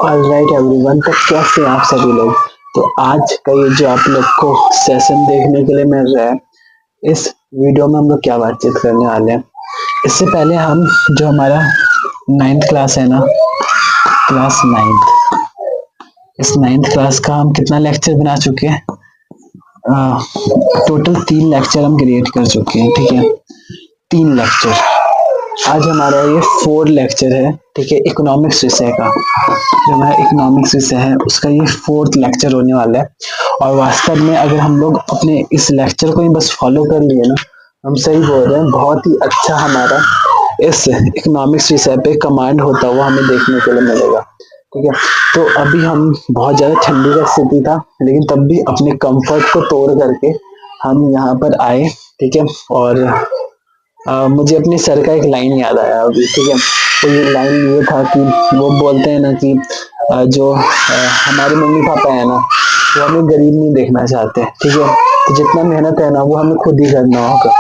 Alright everyone, तो कैसे हैं आप सभी लोग। तो आज का ये जो आप लोग को सेशन देखने के लिए मिल रहा है, इस वीडियो में हम लोग क्या बातचीत करने वाले हैं। इससे पहले हम जो हमारा 9th क्लास है ना, क्लास 9th, इस 9th क्लास का हम कितना लेक्चर बना चुके हैं। टोटल 3 लेक्चर हम क्रिएट कर चुके हैं। ठीक है, 3 लेक्चर। आज हमारा ये 4 लेक्चर है। ठीक है, इकोनॉमिक्स विषय का, जो हमारा इकोनॉमिक्स विषय है उसका ये 4th लेक्चर होने वाला है। और वास्तव में अगर हम लोग अपने इस लेक्चर को ही बस फॉलो कर लिए ना, हम सही बोल रहे हैं, बहुत ही अच्छा हमारा इस इकोनॉमिक्स विषय पे कमांड होता हुआ हमें देखने के लिए मिलेगा। ठीक है, तो अभी हम बहुत ज्यादा ठंडी का स्थिति था, लेकिन तब भी अपने कंफर्ट को तोड़ करके हम यहाँ पर आए। ठीक है, और मुझे अपने सर का एक लाइन याद आया अभी। ठीक है, तो ये लाइन ये था कि वो बोलते हैं ना कि जो हमारे मम्मी पापा है ना, वो हमें गरीब नहीं देखना चाहते। ठीक है, तो जितना मेहनत है ना वो हमें खुद ही करना होगा,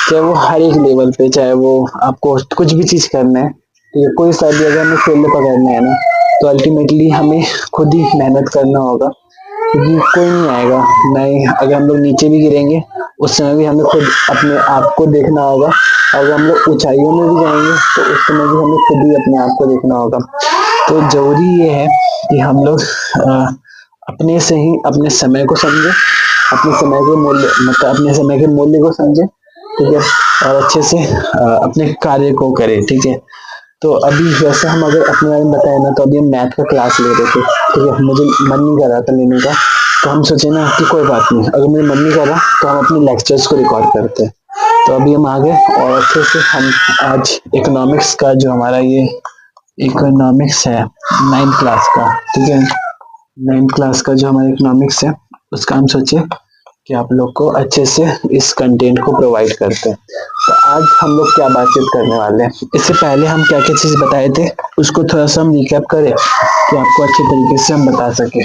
चाहे वो हर एक लेवल पे, चाहे वो आपको कुछ भी चीज करना है। ठीक है, कोई सा भी अगर हमें फील्ड पकड़ना है ना, तो अल्टीमेटली हमें खुद ही मेहनत करना होगा, क्योंकि कोई नहीं आएगा। नहीं, अगर हम लोग नीचे भी गिरेंगे उस समय भी हमें खुद अपने आप को देखना होगा। अगर हम लोग ऊंचाइयों में भी जाएंगे तो उस समय भी हमें खुद ही अपने आप को देखना होगा। तो जरूरी ये है कि हम लोग अपने से ही अपने समय को समझे, अपने समय के मूल्य, मतलब अपने समय के मूल्य को समझे। ठीक है, और अच्छे से अपने कार्य को करें। ठीक है, तो अभी वैसे हम अगर अपने बारे में बताए ना, तो अभी हम मैथ का क्लास ले रहे थे। ठीक है, मुझे मन नहीं कर रहा था लेने का, तो हम सोचे ना कि कोई बात नहीं, अगर मुझे मन नहीं कर रहा तो हम अपने लेक्चर्स को रिकॉर्ड करते हैं। तो अभी हम आ गए और अच्छे से हम आज इकोनॉमिक्स का, जो हमारा ये इकोनॉमिक्स है 9th क्लास का, ठीक है, 9th क्लास का जो हमारा इकोनॉमिक्स है, उसका हम सोचे कि आप लोग को अच्छे से इस कंटेंट को प्रोवाइड करते हैं। तो आज हम लोग क्या बातचीत करने वाले हैं, इससे पहले हम क्या क्या चीज बताए थे उसको थोड़ा सा हम रिकैप करें कि आपको अच्छे तरीके से हम बता सके।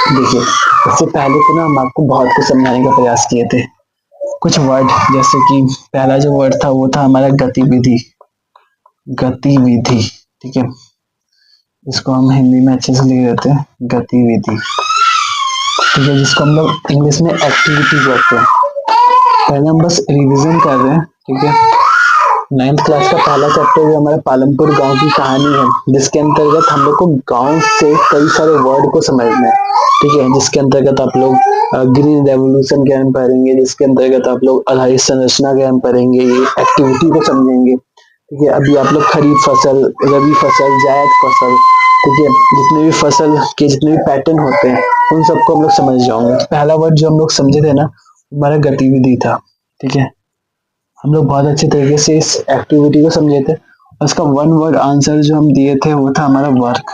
देखिए, इससे पहले तो ना हम आपको बहुत कुछ समझाने का प्रयास किए थे। कुछ वर्ड, जैसे कि पहला जो वर्ड था वो था हमारा गतिविधि। गतिविधि, ठीक है, इसको हम हिंदी में अच्छे से लिख देते हैं, गतिविधि। ठीक है, जिसको हम लोग इंग्लिश में एक्टिविटी कहते हैं। पहले हम बस रिवीजन कर रहे हैं। ठीक है, 9th क्लास का पहला चैप्टर जो हमारा पालमपुर गांव की कहानी है, जिसके अंतर्गत हम लोग को गांव से कई सारे वर्ड को समझना है। ठीक है, जिसके अंतर्गत आप लोग ग्रीन रेवोल्यूशन के हम पढ़ेंगे, जिसके अंतर्गत आप लोग आधारित संरचना के हम पढ़ेंगे, ये एक्टिविटी को समझेंगे। ठीक है, अभी आप लोग खरीफ फसल, रबी फसल, जायद फसल, ठीक है, जितने भी फसल के जितने भी पैटर्न होते हैं उन सबको हम लोग समझ जाओगे। तो पहला वर्ड जो हम लोग समझे थे ना, हमारा गतिविधि था। ठीक है, हम लोग बहुत अच्छे तरीके से इस एक्टिविटी को समझे थे। और इसका 1 वर्ड आंसर जो हम दिए थे वो था हमारा वर्क।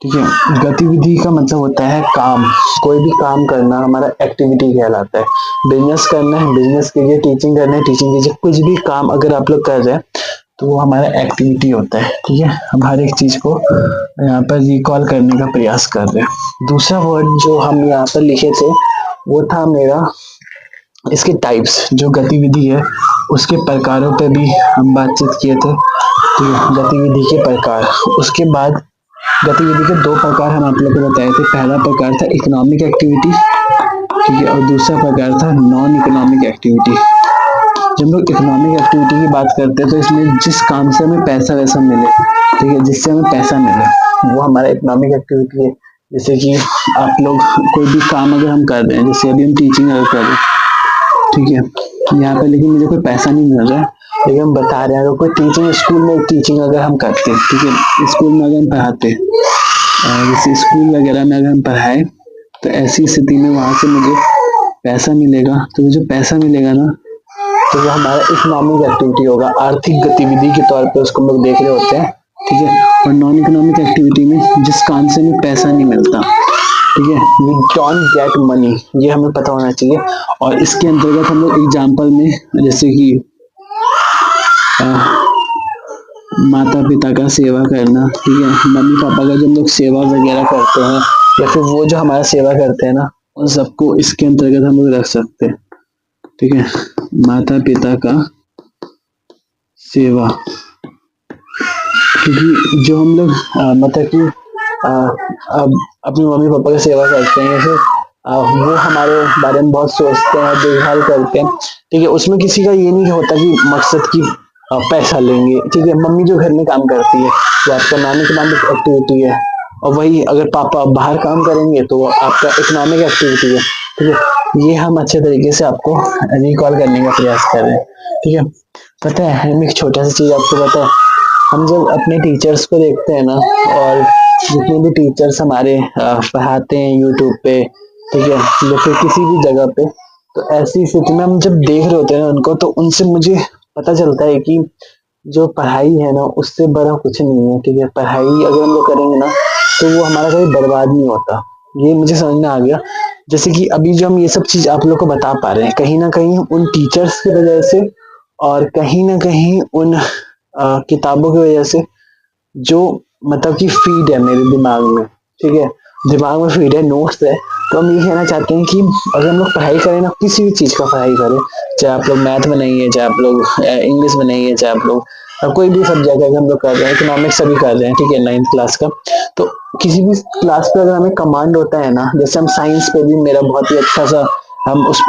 ठीक है, गतिविधि का मतलब होता है काम, कोई भी काम करना हमारा एक्टिविटी कहलाता है। बिजनेस करना है, बिजनेस कीजिए, टीचिंग करना है, टीचिंग कीजिए, कुछ भी काम अगर आप लोग कर रहे हैं तो वो हमारा एक्टिविटी होता है। ठीक है, हम हर एक चीज को यहाँ पर रिकॉल करने का प्रयास कर रहे हैं। दूसरा वर्ड जो हम यहाँ पर लिखे थे वो था मेरा, इसके टाइप्स, जो गतिविधि है उसके प्रकारों पे भी हम बातचीत किए थे। तो गतिविधि के प्रकार, उसके बाद गतिविधि के 2 प्रकार हम आप लोग को बताए थे। पहला प्रकार था इकोनॉमिक एक्टिविटी, ठीक है, और दूसरा प्रकार था नॉन इकोनॉमिक एक्टिविटी। जब हम लोग इकोनॉमिक एक्टिविटी की बात करते हैं तो इसमें जिस काम से हमें पैसा वैसा मिले, ठीक है, जिससे हमें पैसा मिले, वो हमारा इकोनॉमिक एक्टिविटी है। जैसे कि आप लोग कोई भी काम अगर हम कर रहे हैं, जैसे अभी हम टीचिंग अगर कर रहे हैं, ठीक है, यहाँ पे लेकिन मुझे कोई पैसा नहीं मिल रहा है, लेकिन हम बता रहे हैं अगर कोई टीचिंग स्कूल में टीचिंग अगर हम करते हैं, ठीक है, स्कूल में अगर हम पढ़ाते हैं, जैसे स्कूल वगैरह में अगर हम पढ़ाए, तो ऐसी स्थिति में वहां से मुझे पैसा मिलेगा। तो जो पैसा मिलेगा ना, तो वो हमारा इकोनॉमिक एक्टिविटी होगा, आर्थिक गतिविधि के तौर पे उसको हम लोग देख रहे होते हैं। ठीक है, और नॉन इकोनॉमिक एक्टिविटी में जिस काम से हमें पैसा नहीं मिलता, ठीक है, वी डोंट गेट मनी, ये हमें पता होना चाहिए। और इसके अंतर्गत हम लोग एग्जाम्पल में, जैसे कि माता पिता का सेवा करना, ठीक है, मम्मी पापा का जो हम लोग सेवा वगैरह करते हैं, या फिर वो जो हमारा सेवा करते हैं ना, उन सबको इसके अंतर्गत हम लोग रख सकते हैं। ठीक है, माता पिता का सेवा, क्योंकि जो हम लोग मतलब कि अब अपनी मम्मी पापा की सेवा करते हैं, जैसे वो हमारे बारे में बहुत सोचते हैं, देखभाल करते हैं, ठीक है। उसमें किसी का ये नहीं होता कि मकसद की पैसा लेंगे, ठीक है। मम्मी जो घर में काम करती है वो आपका नॉन इकोनॉमिक एक्टिविटी है, और वही अगर पापा बाहर काम करेंगे तो वो आपका इकोनॉमिक एक्टिविटी है, ठीक है। ये हम अच्छे तरीके से आपको रिकॉल करने का प्रयास कर रहे हैं, ठीक है। पता है, हम एक छोटा सा चीज आपको पता है, हम जब अपने टीचर्स को देखते हैं ना, और जितने भी टीचर्स हमारे पढ़ाते हैं यूट्यूब पे, ठीक है, या फिर किसी भी जगह पे, तो ऐसी स्थिति में हम जब देख रहे होते हैं ना उनको, तो उनसे मुझे पता चलता है कि जो पढ़ाई है ना उससे बड़ा कुछ नहीं है, ठीक है। पढ़ाई अगर हम लोग करेंगे ना तो वो हमारा कभी बर्बाद नहीं होता, ये मुझे समझ में आ गया। जैसे कि अभी जो हम ये सब चीज आप लोग को बता पा रहे हैं, कहीं ना कहीं उन टीचर्स की वजह से, और कहीं ना कहीं उन किताबों की वजह से, जो मतलब कि फीड है मेरे दिमाग में, ठीक है, दिमाग में फीड है, नोट्स है। तो हम ये कहना चाहते हैं कि अगर हम लोग पढ़ाई करें ना, किसी भी चीज का पढ़ाई करें, चाहे आप लोग मैथ में नहीं है, चाहे आप लोग इंग्लिश में नहीं है, चाहे आप लोग कोई भी सब्जेक्ट है, अगर हम लोग कर रहे हैं, इकोनॉमिक्स अभी कर रहे हैं, ठीक है, 9th क्लास का, तो किसी भी क्लास पे अगर हमें कमांड होता है ना, जैसे हम साइंस पे भी मेरा बहुत ही अच्छा सा, हम उस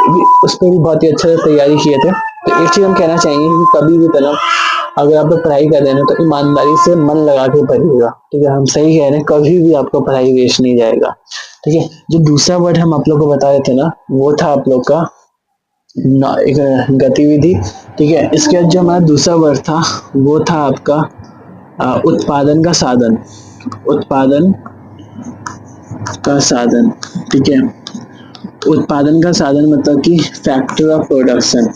पे भी बहुत ही अच्छा से तैयारी किए थे। तो एक चीज हम कहना चाहेंगे कि कभी भी तरह अगर आप लोग पढ़ाई कर रहे हैं तो ईमानदारी से मन लगा के पढ़िएगा, ठीक है। हम सही कह रहे हैं, कभी भी आपका पढ़ाई वेस्ट नहीं जाएगा, ठीक है। जो दूसरा वर्ड हम आप लोग को बता रहे थे ना, वो था आप लोग का एक गतिविधि, ठीक है। इसके बाद जो हमारा दूसरा वर्ड था वो था आपका उत्पादन का साधन, उत्पादन का साधन, ठीक है। उत्पादन का साधन मतलब कि फैक्टर ऑफ प्रोडक्शन,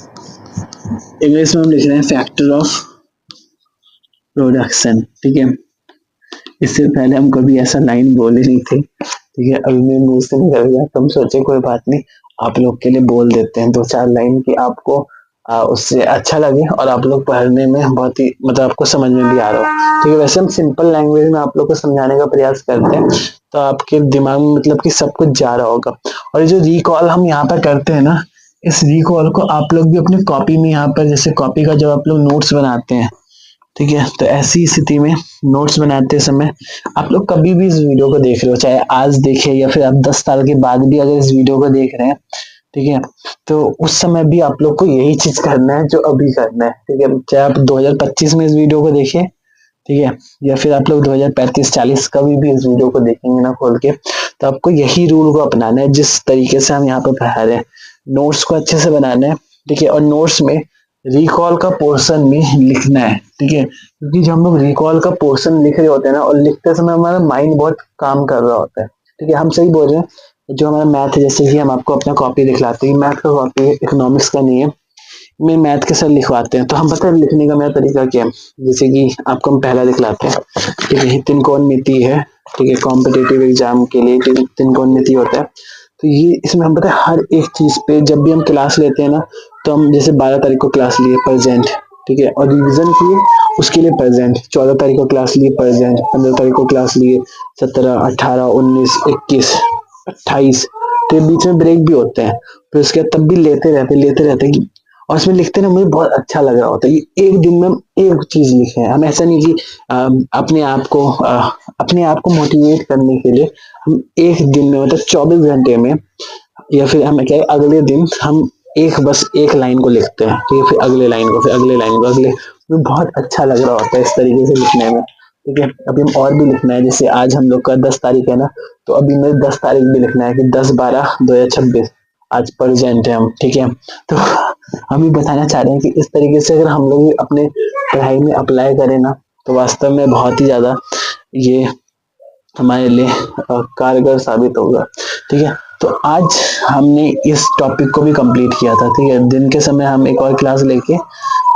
इंग्लिश में हम लिख रहे हैं फैक्टर ऑफ प्रोडक्शन, ठीक है। इससे पहले हम कभी ऐसा लाइन बोले नहीं थे, ठीक है, अभी मेरे मुंह से निकल गया, तो हम सोचे कोई बात नहीं, आप लोग के लिए बोल देते हैं दो चार लाइन की, आपको उससे अच्छा लगे और आप लोग पढ़ने में बहुत ही मतलब आपको समझ में भी आ रहा हो, ठीक है। वैसे हम सिंपल लैंग्वेज में आप लोग को समझाने का प्रयास करते हैं, तो आपके दिमाग में मतलब कि सब कुछ जा रहा होगा। और ये जो रिकॉल हम यहाँ पर करते हैं ना, इस रिकॉल को आप लोग भी अपनी कॉपी में, यहाँ पर जैसे कॉपी का जब आप लोग नोट्स बनाते हैं, ठीक है, तो ऐसी स्थिति में नोट्स बनाते समय आप लोग कभी भी इस वीडियो को देख रहे हो, चाहे आज देखे या फिर आप 10 साल के बाद भी अगर इस वीडियो को देख रहे हैं, ठीक है, तो उस समय भी आप लोग को यही चीज करना है जो अभी करना है, ठीक है। चाहे आप 2025 में इस वीडियो को देखें, ठीक है, या फिर आप लोग 2035-40 कभी भी इस वीडियो को देखेंगे ना खोल के, तो आपको यही रूल को अपनाना है, जिस तरीके से हम यहाँ पे पढ़ा रहे हैं। नोट्स को अच्छे से बनाना है, ठीक है, और नोट्स में रिकॉल का पोर्शन में लिखना है, ठीक है। क्योंकि जब हम लोग रिकॉल का पोर्शन लिख रहे होते हैं ना, और लिखते समय हमारा माइंड बहुत काम कर रहा होता है, ठीक है। हम सही बोल रहे हैं, जो हमारा मैथ है, जैसे कि हम आपको अपना कॉपी दिखलाते हैं, मैथ का कॉपी है, इकोनॉमिक्स का नहीं है, में मैथ के सर लिखवाते हैं, तो हम पता है लिखने का मेरा तरीका क्या है। जैसे कि आपको हम पहला दिखलाते हैं, ठीक है, त्रिकोणमिति है, ठीक है, कॉम्पिटिटिव एग्जाम के लिए त्रिकोणमिति होता है। तो ये इसमें हम पता है हर एक चीज पे जब भी हम क्लास लेते हैं ना, तो हम जैसे 12 तारीख को क्लास लिए प्रेजेंट, ठीक है, और रिविजन किए उसके लिए प्रेजेंट, 14 तारीख को क्लास लिए प्रेजेंट, 15 तारीख को क्लास लिए, 17, 18, 19, 21, 28, तो बीच में ब्रेक भी होते हैं, फिर उसके बाद तब भी लेते रहते और इसमें लिखते ना मुझे बहुत अच्छा लग रहा होता है। ये एक दिन में हम एक चीज लिखे हैं, हम ऐसा नहीं कि अपने आप को मोटिवेट करने के लिए हम एक दिन में मतलब 24 घंटे में, या फिर हम क्या है, अगले दिन हम बस एक लाइन को लिखते हैं, ठीक है, फिर अगले लाइन को, फिर अगले लाइन को, अगले, तो बहुत अच्छा लग रहा होता है इस तरीके से लिखने में, ठीक है। अभी हम और भी लिखना है, जैसे आज हम लोग का 10 तारीख है ना, तो अभी मेरे 10 तारीख भी लिखना है कि 10/12/2026, आज प्रेजेंट है हम, ठीक है। तो हम ये बताना चाह रहे हैं कि इस तरीके से अगर हम लोग भी अपने पढ़ाई में अप्लाई करें ना, तो वास्तव में बहुत ही ज्यादा ये हमारे लिए कारगर साबित होगा, ठीक है। तो आज हमने इस टॉपिक को भी कंप्लीट किया था, ठीक है। दिन के समय हम एक और क्लास लेके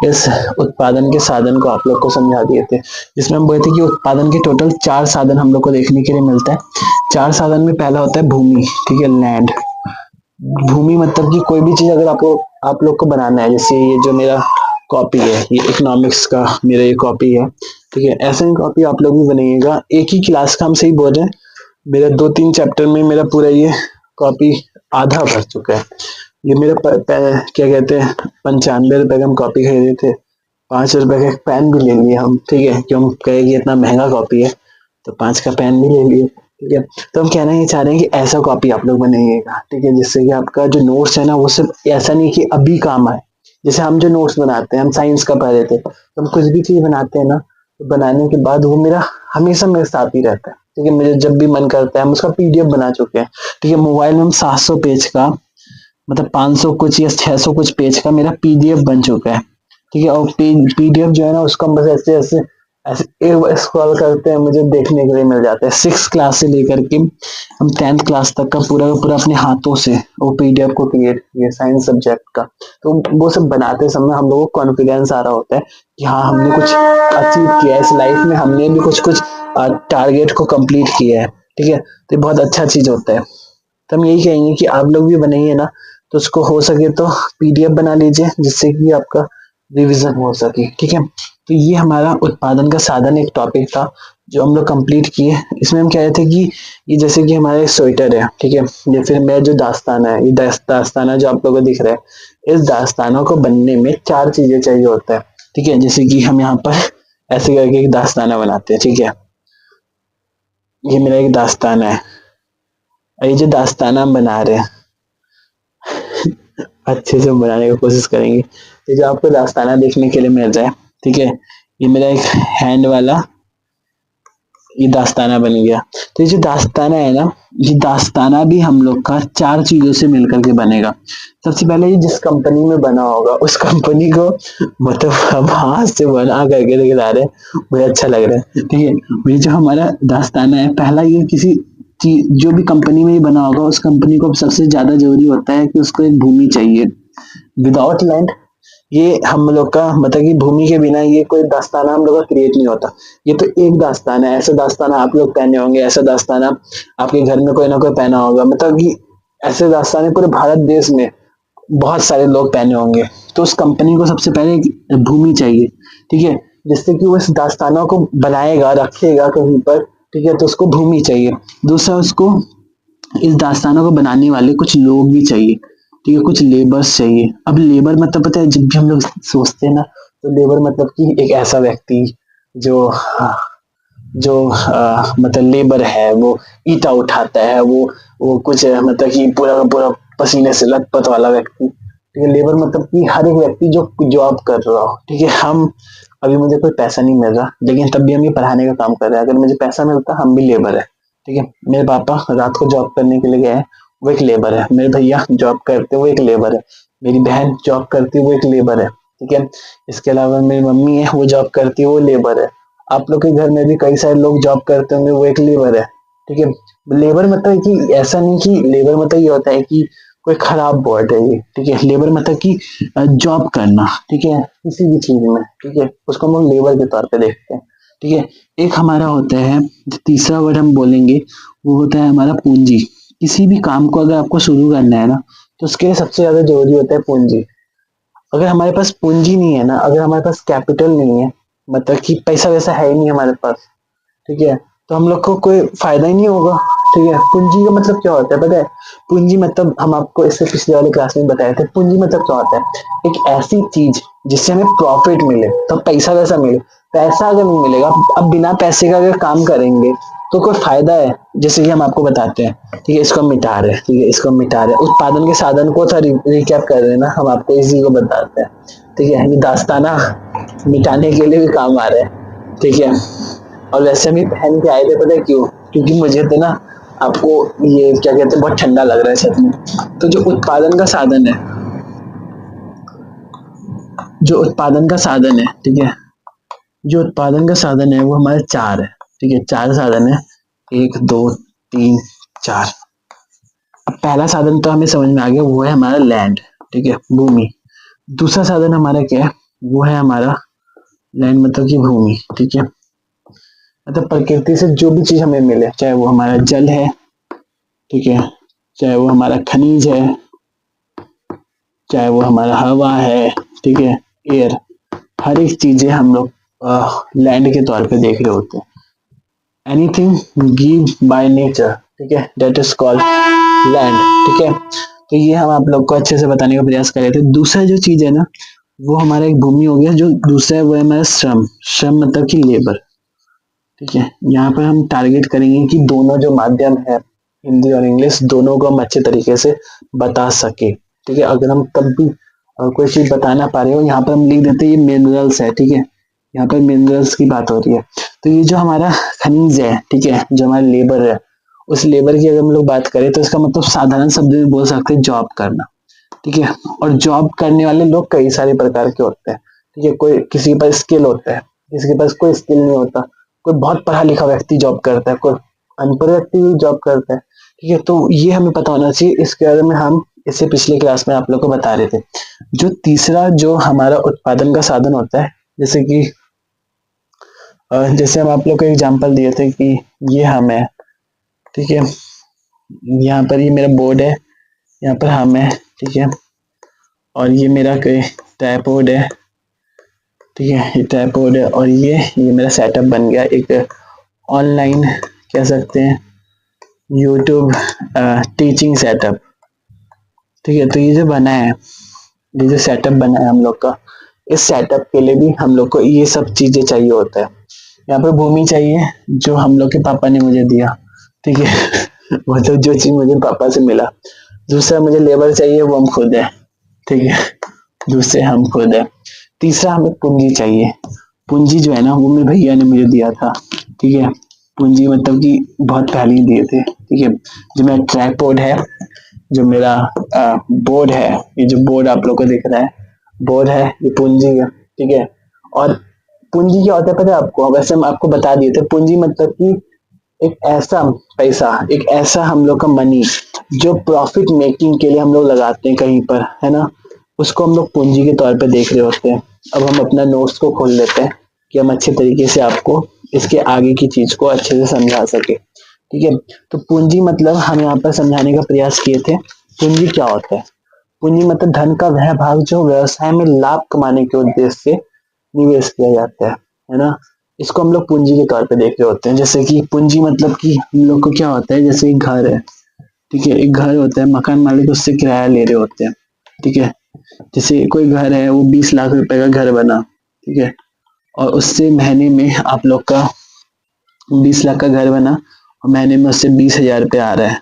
इस उत्पादन के साधन को आप लोग को समझा दिए थे, जिसमें हम बोले थे कि उत्पादन के टोटल 4 साधन हम लोग को देखने के लिए मिलता है। 4 साधन में पहला होता है भूमि, ठीक है, लैंड। भूमि मतलब कि कोई भी चीज अगर आप लोग को बनाना है, जैसे ये जो मेरा कॉपी है, ये इकोनॉमिक्स का मेरा ये कॉपी है, ठीक है, ऐसे ही कॉपी आप लोग भी बनाइएगा। एक ही क्लास का हम सही बोल रहे हैं, मेरा 2-3 चैप्टर में मेरा पूरा ये कॉपी आधा भर चुका है। ये मेरा क्या कहते हैं 95 रुपए का हम कॉपी खरीदे थे, 5 रुपए का एक पेन भी ले लिए हम, ठीक है, क्यों हम कहे कि इतना महंगा कॉपी है, तो 5 का पेन भी ले लिए, ठीक है। तो हम कहना ये चाह रहे हैं कि ऐसा कॉपी आप लोग बनाइएगा, ठीक है, जिससे कि आपका जो नोट्स है ना वो सिर्फ ऐसा नहीं कि अभी काम आए। जैसे हम जो नोट्स बनाते हैं, हम साइंस का पढ़ रहे थे, तो हम कुछ भी चीज बनाते हैं ना, तो बनाने के बाद वो मेरा हमेशा मेरे साथ ही रहता है, ठीक है। मुझे जब भी मन करता है, हम उसका पीडीएफ बना चुके हैं, ठीक है। मोबाइल में हम 700 पेज का, मतलब 500 कुछ या 600 कुछ पेज का मेरा पीडीएफ बन चुका है, ठीक है। और पीडीएफ जो है ना उसको हम बस ऐसे ऐसे ऐसे एक बार स्क्रॉल करते हैं, मुझे देखने के लिए मिल जाता है। 6 क्लास से लेकर के हम 10th क्लास तक का पूरा अपने हाथों से वो पीडीएफ को क्रिएट किया साइंस सब्जेक्ट का। तो वो सब बनाते समय हम लोगों को कॉन्फिडेंस आ रहा होता है कि हाँ हमने कुछ अचीव किया है इस लाइफ में, हमने भी कुछ कुछ टारगेट को कंप्लीट किया है, ठीक है। तो ये बहुत अच्छा चीज होता है। तो हम यही कहेंगे कि आप लोग भी बनाइए ना, तो उसको हो सके तो पीडीएफ बना लीजिए, जिससे कि आपका रिवीजन हो सके, ठीक है। तो ये हमारा उत्पादन का साधन एक टॉपिक था जो हम लोग कंप्लीट किए। इसमें हम कह रहे थे कि ये जैसे कि हमारा एक स्वेटर है, ठीक है, ये फिर मेरा जो दास्ताना है, ये दास्ताना जो आप लोगों को दिख रहा है, इस दास्ताना को बनने में 4 चीजें चाहिए होता है, ठीक है। जैसे कि हम यहाँ पर ऐसे करके एक दास्ताना बनाते हैं, ठीक है। ये मेरा एक दास्ताना है, और ये जो दास्ताना हम बना रहे हैं अच्छे से बनाने की कोशिश करेंगे। ये जो आपको दास्ताना देखने के लिए मिल रहा है, ठीक है, ये मेरा एक हैंड वाला ये दास्ताना बन गया। तो ये जो दास्ताना है ना, ये दास्ताना भी हम लोग का 4 चीजों से मिलकर के बनेगा। सबसे पहले ये जिस कंपनी में बना होगा उस कंपनी को, मतलब हम हाथ से बना करके दिखा रहे हैं, मुझे अच्छा लग रहा है, ठीक है। ये जो हमारा दास्ताना है, पहला ये किसी जो भी कंपनी में ये बना होगा उस कंपनी को सबसे ज्यादा जरूरी होता है कि उसको एक भूमि चाहिए। विदाउट लैंड ये हम लोग का मतलब कि भूमि के बिना ये कोई दास्ताना हम लोग का क्रिएट नहीं होता। ये तो एक दास्ताना है, ऐसा दास्ताना आप लोग पहने होंगे, ऐसा दास्ताना आपके घर में कोई ना कोई पहना होगा, मतलब कि ऐसे दास्ताने पूरे भारत देश में बहुत सारे लोग पहने होंगे। तो उस कंपनी को सबसे पहले एक भूमि चाहिए, ठीक है, जिससे कि वो इस दास्ताना को बनाएगा, रखेगा कहीं पर, ठीक है, तो उसको भूमि चाहिए। दूसरा, उसको इस दास्ताना को बनाने वाले कुछ लोग भी चाहिए, ठीक है, कुछ लेबर्स चाहिए। अब लेबर मतलब पता है, जब भी हम लोग सोचते हैं ना, तो लेबर मतलब कि एक ऐसा व्यक्ति जो मतलब लेबर है, वो ईटा उठाता है, वो कुछ मतलब कि पूरा का पूरा पसीने से लथपथ वाला व्यक्ति, ठीक है। लेबर मतलब कि हर एक व्यक्ति जो जॉब कर रहा हो, ठीक है। हम अभी मुझे कोई पैसा नहीं मिल रहा, लेकिन तब भी हम ये पढ़ाने का काम कर रहे हैं। अगर मुझे पैसा मिलता हम भी लेबर है, ठीक है। मेरे पापा रात को जॉब करने के लिए गए हैं, वो एक लेबर है। मेरे भैया जॉब करते वो एक लेबर है। मेरी बहन जॉब करती है वो एक लेबर है, ठीक है। इसके अलावा मेरी मम्मी है, वो जॉब करती है, वो लेबर है। आप लोग के घर में भी कई सारे लोग जॉब करते होंगे, वो एक लेबर है, ठीक है। लेबर मतलब कि ऐसा नहीं कि लेबर मतलब ये होता है कि कोई खराब वर्ड है ये, ठीक है। लेबर मतलब कि जॉब करना, ठीक है, किसी भी चीज में, ठीक है, उसको हम लोग लेबर के तौर पे देखते हैं, ठीक है। एक हमारा होता है, जो तीसरा वर्ड हम बोलेंगे, वो होता है हमारा पूंजी। किसी भी काम को अगर आपको शुरू करना है ना, तो उसके लिए सबसे ज्यादा जरूरी होता है पूंजी। अगर हमारे पास पूंजी नहीं है ना, अगर हमारे पास कैपिटल नहीं है, मतलब कि पैसा वैसा है ही नहीं हमारे पास, ठीक है, तो हम लोग को कोई फायदा ही नहीं होगा, ठीक है। पूंजी का मतलब क्या होता है पता है? पूंजी मतलब हम आपको इससे पिछले वाले क्लास में बताए थे। पूंजी मतलब क्या होता है? एक ऐसी चीज जिससे हमें प्रॉफिट मिले, तो पैसा वैसा मिले। पैसा अगर नहीं मिलेगा, अब बिना पैसे का अगर काम करेंगे तो कोई फायदा है? जैसे कि हम आपको बताते हैं, ठीक है, इसको हम मिटा रहे हैं, ठीक है, इसको हम मिटा रहे हैं। उत्पादन के साधन को था रिकैप कर रहे हैं ना, हम आपको इसी को बताते हैं, ठीक है। ये दास्ताना मिटाने के लिए भी काम आ रहा है, ठीक है। और वैसे भी पहन के आए थे, पता है क्यों? क्योंकि मुझे तो ना, आपको ये क्या कहते हैं, बहुत ठंडा लग रहा है छत में। तो जो उत्पादन का साधन है, जो उत्पादन का साधन है, ठीक है, जो उत्पादन का साधन है वो हमारे 4 है, ठीक है, 4 साधन है, 1 2 3 4। अब पहला साधन तो हमें समझ में आ गया, वो है हमारा लैंड, ठीक है, भूमि। दूसरा साधन हमारा क्या है? वो है हमारा लैंड मतलब की भूमि, ठीक है। मतलब प्रकृति से जो भी चीज हमें मिले, चाहे वो हमारा जल है, ठीक है, चाहे वो हमारा खनिज है, चाहे वो हमारा हवा है, ठीक है, एयर, हर एक चीजें हम लोग लैंड के तौर पे देख रहे होते हैं। एनीथिंग गिव बाय नेचर, ठीक है, दैट इज कॉल्ड लैंड, ठीक है। तो ये हम आप लोग को अच्छे से बताने का प्रयास कर रहे थे। दूसरा जो चीज है ना, वो हमारा एक भूमि हो गया। जो दूसरा है वो है हमारा श्रम। श्रम मतलब कि लेबर। ठीक है, यहाँ पर हम टारगेट करेंगे कि दोनों जो माध्यम है, हिंदी और इंग्लिश, दोनों को हम अच्छे तरीके से बता सके। ठीक है, अगर हम तब भी कोई चीज बता ना पा रहे हो, यहाँ पर हम लिख देते हैं ये मिनरल्स है। ठीक है, यहाँ पर मिनरल्स की बात हो रही है। तो ये जो हमारा खनिज है, ठीक है, जो हमारा लेबर है, उस लेबर की अगर हम लोग बात करें तो इसका मतलब साधारण शब्द में बोल सकते हैं जॉब करना। ठीक है, और जॉब करने वाले लोग कई सारे प्रकार के होते हैं। ठीक है, कोई किसी के पास स्किल होता है, किसी के पास कोई स्किल नहीं होता, कोई बहुत पढ़ा लिखा व्यक्ति जॉब करता है, कोई अनपढ़ व्यक्ति भी जॉब करता है। ठीक है, तो ये हमें पता होना चाहिए। इसके बारे में हम इससे पिछले क्लास में आप लोग को बता रहे थे। जो तीसरा जो हमारा उत्पादन का साधन होता है, जैसे कि जैसे हम आप लोग को एग्जांपल दिए थे कि ये हम है। ठीक है, यहाँ पर ये मेरा बोर्ड है, यहाँ पर हम है। ठीक है, और ये मेरा कोई ट्राइपॉड है। ठीक है, ये ट्राइपॉड है, और ये मेरा सेटअप बन गया एक ऑनलाइन, कह सकते हैं यूट्यूब टीचिंग सेटअप। ठीक है, तो ये जो बना है, ये जो सेटअप बना है हम लोग का, इस सेटअप के लिए भी हम लोग को ये सब चीजें चाहिए होता है। यहाँ पर भूमि चाहिए जो हम लोग के पापा ने मुझे दिया। ठीक है मतलब जो चीज मुझे पापा से मिला। दूसरा मुझे लेबर चाहिए, वो हम खुद है। ठीक है, दूसरे हम खुद है। तीसरा हमें पूंजी चाहिए। पूंजी जो है ना, वो मेरे भैया ने मुझे दिया था। ठीक है, पूंजी मतलब कि बहुत पहले ही दिए थे। ठीक है, जो मेरा ट्राइपॉड है, जो मेरा बोर्ड है, ये जो बोर्ड आप लोग को दिख रहा है, बोर्ड है, ये पूंजी है। ठीक है, और पूंजी क्या होता है पता है आपको? वैसे हम आपको बता दिए थे। पूंजी मतलब कि एक ऐसा पैसा, एक ऐसा हम लोग का मनी जो प्रॉफिट मेकिंग के लिए हम लोग लगाते हैं कहीं पर, है ना, उसको हम लोग पूंजी के तौर पे देख रहे होते हैं। अब हम अपना नोट्स को खोल लेते हैं कि हम अच्छे तरीके से आपको इसके आगे की चीज को अच्छे से समझा सके। ठीक है, तो पूंजी मतलब हम यहाँ पर समझाने का प्रयास किए थे। पूंजी क्या होता है? पूंजी मतलब धन का वह भाग जो व्यवसाय में लाभ कमाने के उद्देश्य से निवेश किया जाता है ना। इसको हम लोग पूंजी के तौर पे देख रहे होते हैं। जैसे कि पूंजी मतलब कि हम लोग को क्या होता है, जैसे एक घर है। ठीक है, एक घर होता है, मकान मालिक उससे किराया ले रहे होते हैं। ठीक है, जैसे कोई घर है, वो 20 लाख रुपए का घर बना। ठीक है, और उससे महीने में आप लोग का 20 लाख का घर बना, और महीने में उससे 20,000 रुपये आ रहा है।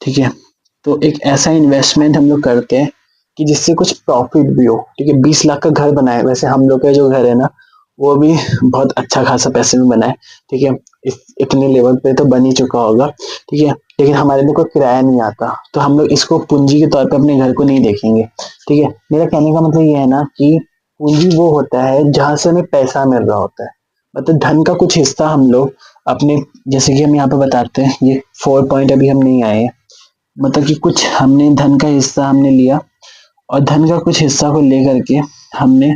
ठीक है, तो एक ऐसा इन्वेस्टमेंट हम लोग करते हैं कि जिससे कुछ प्रॉफिट भी हो। ठीक है, 20 लाख का घर बना है, वैसे हम लोग का जो घर है ना, वो भी बहुत अच्छा खासा पैसे में बना है। ठीक है, इतने लेवल पे तो बन ही चुका होगा। ठीक है, लेकिन हमारे में कोई किराया नहीं आता, तो हम लोग इसको पूंजी के तौर पे अपने घर को नहीं देखेंगे। ठीक है, मेरा कहने का मतलब ये है ना कि पूंजी वो होता है जहां से हमें पैसा मिल रहा होता है। मतलब धन का कुछ हिस्सा हम लोग अपने, जैसे कि हम यहाँ पे बताते हैं, ये 4 पॉइंट अभी हम नहीं आए हैं, मतलब कि कुछ हमने धन का हिस्सा हमने लिया, और धन का कुछ हिस्सा को लेकर के हमने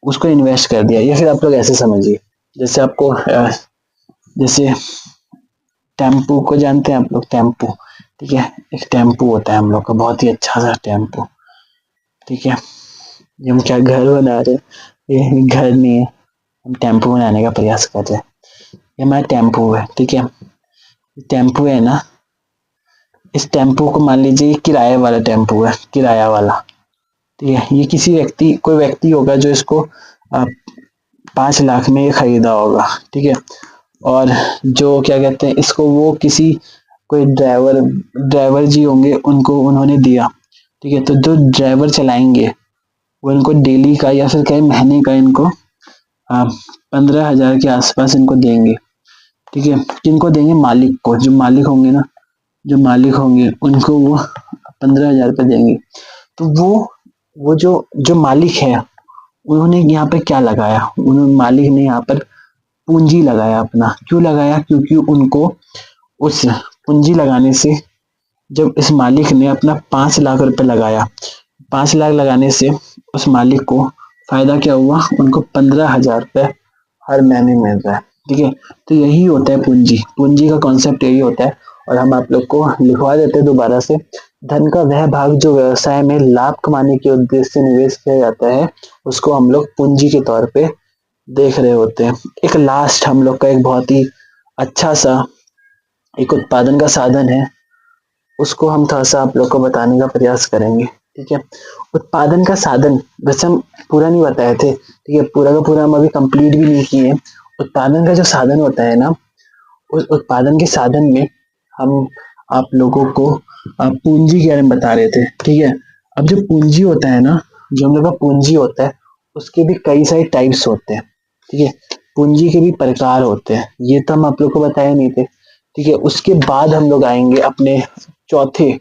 उसको इन्वेस्ट कर दिया। या फिर आप लोग ऐसे समझिए, जैसे आपको जैसे टेम्पू को जानते हैं आप लोग? टेम्पू, ठीक है, एक टेम्पू होता है हम लोग का, बहुत ही अच्छा सा टेम्पू। ठीक है, ये हम क्या घर बना रहे हैं? ये घर नहीं है, हम टेम्पू बनाने का प्रयास कर रहे हैं। ये हमारा टेम्पू है। ठीक है, टेम्पू है ना, इस टेम्पू को मान लीजिए किराए वाला टेम्पू है, किराया वाला। ठीक है, ये किसी व्यक्ति, कोई व्यक्ति होगा जो इसको 5 लाख में ये खरीदा होगा। ठीक है, और जो क्या कहते हैं इसको, वो किसी कोई ड्राइवर ड्राइवर जी होंगे, उनको उन्होंने दिया। ठीक है, तो जो ड्राइवर चलाएंगे वो इनको डेली का या फिर कई महीने का इनको 15,000 के आसपास इनको देंगे। ठीक है, किनको देंगे? मालिक को। जो मालिक होंगे ना, जो मालिक होंगे उनको वो 15,000 रुपये देंगे। तो वो जो जो मालिक है, उन्होंने यहाँ पे क्या लगाया? उन्होंने, मालिक ने यहाँ पर पूंजी लगाया अपना। क्यों लगाया? क्योंकि उनको उस पूंजी लगाने से, जब इस मालिक ने अपना 5 लाख रुपए लगाया, 5 लाख लगाने से उस मालिक को फायदा क्या हुआ? उनको 15,000 रुपये हर महीने मिल रहा है। ठीक है, तो यही होता है पूंजी। पूंजी का कॉन्सेप्ट यही होता है। और हम आप लोग को लिखवा देते हैं दोबारा से, धन का वह भाग जो व्यवसाय में लाभ कमाने के उद्देश्य से निवेश किया जाता है, उसको हम लोग पूंजी के तौर पे देख रहे होते हैं। एक लास्ट हम लोग का एक बहुत ही अच्छा सा एक उत्पादन का साधन है, उसको हम थोड़ा सा आप लोग को बताने का प्रयास करेंगे। ठीक है। उत्पादन का साधन वैसे हम पूरा नहीं बताए थे, ठीक है, पूरा का पूरा हम अभी कंप्लीट भी नहीं किए। उत्पादन का जो साधन होता है ना, उस उत्पादन के साधन में हम आप लोगों को पूंजी के बारे में बता रहे थे, ठीक है। अब जो पूंजी होता है ना, जो हम लोग का पूंजी होता है, उसके भी कई सारे टाइप्स होते हैं, ठीक है। पूंजी के भी प्रकार होते हैं, ये तो हम आप लोग को बताए नहीं थे, ठीक है। उसके बाद हम लोग आएंगे अपने चौथे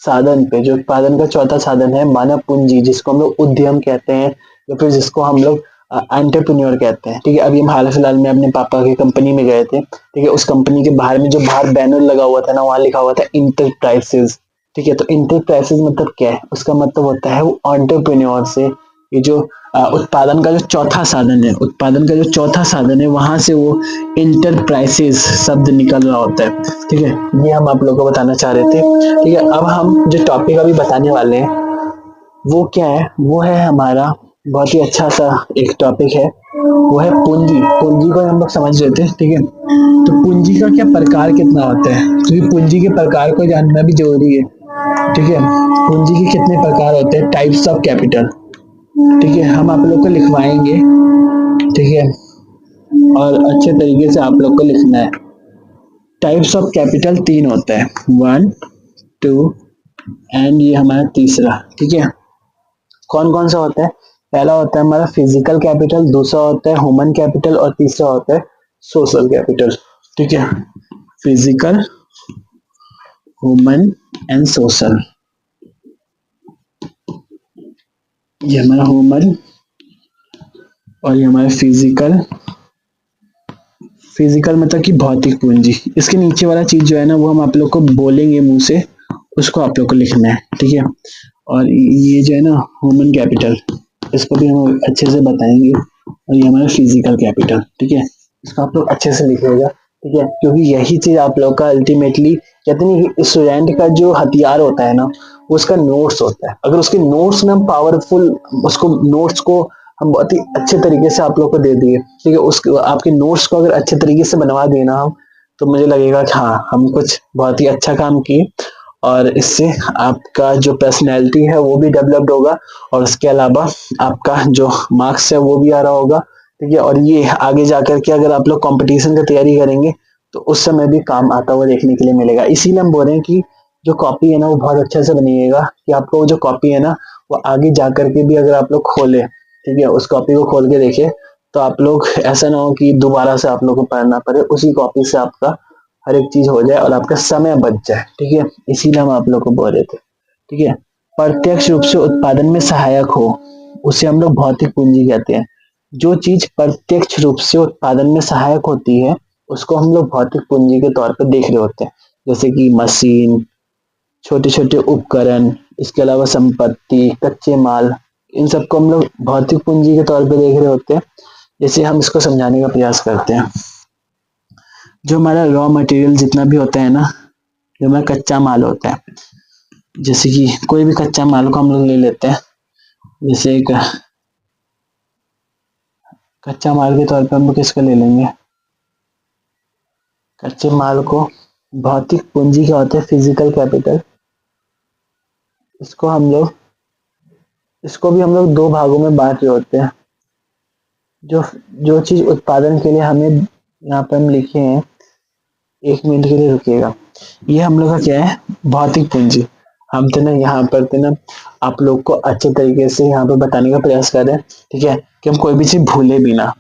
साधन पे, जो उत्पादन का चौथा साधन है मानव पूंजी, जिसको हम लोग उद्यम कहते हैं या फिर जिसको हम लोग एंटरप्रेन्योर कहते हैं, ठीक है। अभी हम हाल फिलहाल में अपने पापा की कंपनी में गए थे, ठीक है। उस कंपनी के बाहर में जो बाहर बैनर लगा हुआ था ना, वहां लिखा हुआ था इंटरप्राइजेस, ठीक है। तो इंटरप्राइजेस मतलब क्या है, उसका मतलब होता है वो एंटरप्रेन्योर से ये जो उत्पादन का जो चौथा साधन है, उत्पादन का जो चौथा साधन है, वहां से वो इंटरप्राइजेस शब्द निकल रहा होता है, ठीक है। ये हम आप लोगों को बताना चाह रहे थे, ठीक है। अब हम जो टॉपिक अभी बताने वाले हैं वो क्या है, वो है हमारा बहुत ही अच्छा सा एक टॉपिक है, वो है पूंजी। पूंजी को हम लोग समझ रहे थे, ठीक है। तो पूंजी का क्या प्रकार कितना होता है, क्योंकि पूंजी के प्रकार को जानना भी जरूरी है, ठीक है। पूंजी के कितने प्रकार होते हैं, टाइप्स ऑफ कैपिटल, ठीक है, हम आप लोग को लिखवाएंगे, ठीक है। और अच्छे तरीके से आप लोग को लिखना है। टाइप्स ऑफ कैपिटल तीन होता है, 1, 2 एंड ये हमारा तीसरा, ठीक है। कौन कौन सा होता है, पहला होता है हमारा फिजिकल कैपिटल, दूसरा होता है ह्यूमन कैपिटल और तीसरा होता है सोशल कैपिटल, ठीक है। फिजिकल, ह्यूमन एंड सोशल, ये हमारा ह्यूमन और ये हमारा फिजिकल। फिजिकल मतलब कि भौतिक पूंजी, इसके नीचे वाला चीज जो है ना वो हम आप लोग को बोलेंगे मुंह से, उसको आप लोग को लिखना है, ठीक है। और ये जो है ना ह्यूमन कैपिटल, इसको भी हम अच्छे से बताएंगे, और ये हमारा फिजिकल कैपिटल, ठीक है। इसको आप लोग अच्छे से लिखिएगा, ठीक है, क्योंकि यही चीज आप लोग का अल्टीमेटली कहते नहीं कि स्टूडेंट का जो हथियार होता है ना वो उसका नोट्स होता है। अगर उसके नोट्स में हम पावरफुल, उसको नोट्स को हम बहुत ही अच्छे तरीके से आप लोग को दे दिए, ठीक है। उस आपके नोट्स को अगर अच्छे तरीके से बनवा दिए ना हम, तो मुझे लगेगा कि हाँ हम कुछ बहुत ही अच्छा काम किए, और इससे आपका जो पर्सनैलिटी है वो भी डेवलप्ड होगा, और उसके अलावा आपका जो मार्क्स है वो भी आ रहा होगा, ठीक है। और ये आगे जाकर के अगर आप लोग कंपटीशन की तैयारी करेंगे तो उस समय भी काम आता हुआ देखने के लिए मिलेगा। इसीलिए हम बोल रहे हैं कि जो कॉपी है ना वो बहुत अच्छे से बनिएगा, कि आपको जो कॉपी है ना वो आगे जाकर के भी अगर आप लोग खोले, ठीक है, उस कॉपी को खोल के देखे, तो आप लोग ऐसा ना हो कि दोबारा से आप लोग को पढ़ना पड़े, उसी कॉपी से आपका हर एक चीज हो जाए और आपका समय बच जाए, ठीक है। इसीलिए हम आप लोग को बोल रहे थे, ठीक है। प्रत्यक्ष रूप से उत्पादन में सहायक हो उसे हम लोग भौतिक पूंजी कहते हैं। जो चीज प्रत्यक्ष रूप से उत्पादन में सहायक होती है उसको हम लोग भौतिक पूंजी के तौर पर देख रहे होते हैं, जैसे कि मशीन, छोटे छोटे उपकरण, इसके अलावा संपत्ति, कच्चे माल, इन सबको हम लोग भौतिक पूंजी के तौर पे देख रहे होते हैं। जैसे हम इसको समझाने का प्रयास करते हैं, जो हमारा रॉ मटेरियल जितना भी होता है ना, जो हमारा कच्चा माल होता है, जैसे कि कोई भी कच्चा माल को हम लोग ले लेते हैं, जैसे एक कच्चा माल के तौर पे हम लोग किसको ले लेंगे, कच्चे माल को, भौतिक पूंजी क्या होता है, फिजिकल कैपिटल। इसको हम लोग, इसको भी हम लोग दो भागों में बांट रहे होते हैं। जो जो चीज उत्पादन के लिए हमें यहाँ पे हम लिखे हैं, एक मिनट के लिए रुकिएगा, ये हम लोग का क्या है, भौतिक पूंजी। हम तो ना यहाँ पर थे ना आप लोग को अच्छे तरीके से यहाँ पे बताने का प्रयास कर रहे हैं, ठीक है, कि हम कोई भी चीज भूले भी ना।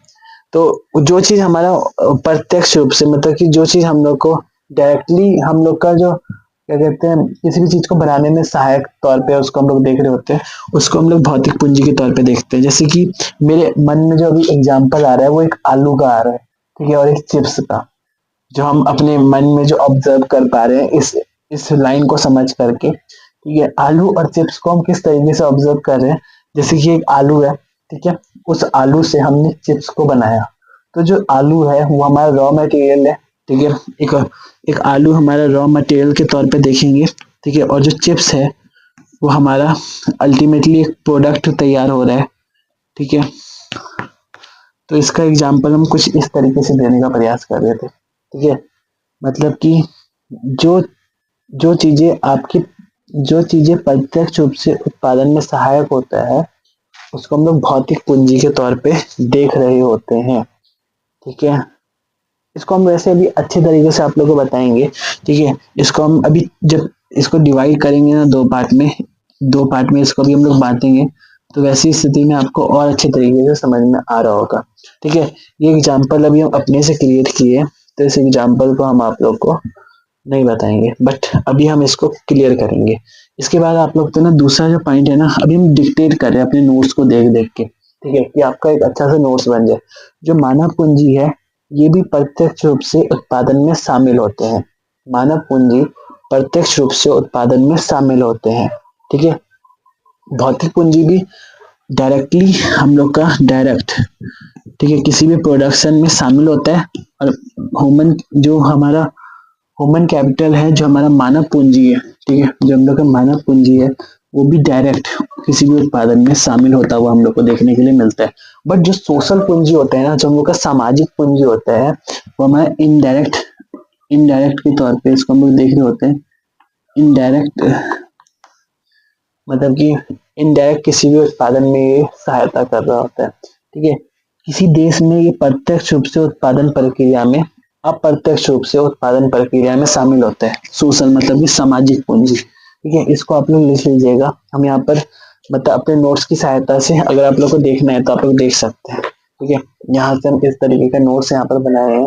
तो जो चीज हमारा प्रत्यक्ष रूप से मतलब कि जो चीज हम लोग को डायरेक्टली हम लोग का जो क्या कहते हैं किसी भी चीज को बनाने में सहायक तौर पे उसको हम लोग देख रहे होते हैं, उसको हम लोग भौतिक पूंजी के तौर पे देखते हैं। जैसे कि मेरे मन में जो अभी एग्जाम्पल आ रहा है वो एक आलू का आ रहा है, ठीक है, और एक चिप्स का, जो हम अपने मन में जो ऑब्जर्व कर पा रहे हैं इस लाइन को समझ करके, ठीक है। आलू और चिप्स को हम किस तरीके से ऑब्जर्व कर रहे हैं, जैसे कि एक आलू है, ठीक है, उस आलू से हमने चिप्स को बनाया, तो जो आलू है वो हमारा रॉ मटेरियल है, ठीक है। एक एक आलू हमारा रॉ मटेरियल के तौर पे देखेंगे, ठीक है, और जो चिप्स है वो हमारा अल्टीमेटली एक प्रोडक्ट तैयार हो रहा है, ठीक है। तो इसका एग्जाम्पल हम कुछ इस तरीके से देने का प्रयास कर रहे थे, ठीक है। मतलब कि जो जो चीजें आपकी जो चीजें प्रत्यक्ष रूप से उत्पादन में सहायक होता है उसको हम लोग भौतिक पूंजी के तौर पे देख रहे होते हैं। ठीक है, इसको हम वैसे अभी अच्छे तरीके से आप लोगों को बताएंगे। ठीक है, इसको हम अभी जब इसको डिवाइड करेंगे ना दो पार्ट में इसको भी हम लोग बांटेंगे, तो वैसी स्थिति में आपको और अच्छे तरीके से समझ में आ रहा होगा। ठीक है, ये एग्जाम्पल अभी हम अपने से क्रिएट किए, तो इस एग्जाम्पल को हम आप लोग को नहीं बताएंगे, बट अभी हम इसको क्लियर करेंगे। इसके बाद आप लोग तो ना दूसरा जो पॉइंट है ना, अभी हम डिक्टेट कर रहे हैं अपने नोट्स को देख देख के। ठीक है, कि आपका एक अच्छा सा नोट्स बन जाए। जो मानव पूंजी है ये भी प्रत्यक्ष रूप से उत्पादन में शामिल होते हैं। मानव पूंजी प्रत्यक्ष रूप से उत्पादन में शामिल होते हैं। ठीक है, भौतिक पूंजी भी डायरेक्टली हम लोग का डायरेक्ट, ठीक है, किसी भी प्रोडक्शन में शामिल होता है। और ह्यूमन जो हमारा ह्यूमन कैपिटल है, जो हमारा मानव पूंजी है, ठीक है, जो हम लोग का मानव पूंजी है वो भी डायरेक्ट किसी भी उत्पादन में शामिल होता हुआ हम लोग को देखने के लिए मिलता है। बट जो सोशल पूंजी होता है ना, जो हम लोग का सामाजिक पूंजी होता है, वो हमारा इनडायरेक्ट के तौर पे इसको हम लोग देख रहे होते हैं। इनडायरेक्ट मतलब कि इनडायरेक्ट किसी भी उत्पादन में ये सहायता कर रहा होता है। ठीक है, किसी देश में ये प्रत्यक्ष रूप से उत्पादन प्रक्रिया में, अप्रत्यक्ष रूप से उत्पादन प्रक्रिया में शामिल होता है। सोशल मतलब कि सामाजिक पूंजी। ठीक है, इसको आप लोग लिख लीजिएगा। हम यहाँ पर मतलब अपने नोट्स की सहायता से अगर आप लोग को देखना है तो आप लोग देख सकते हैं। ठीक है, यहाँ से हम इस तरीके का नोट्स यहाँ पर बनाए हैं।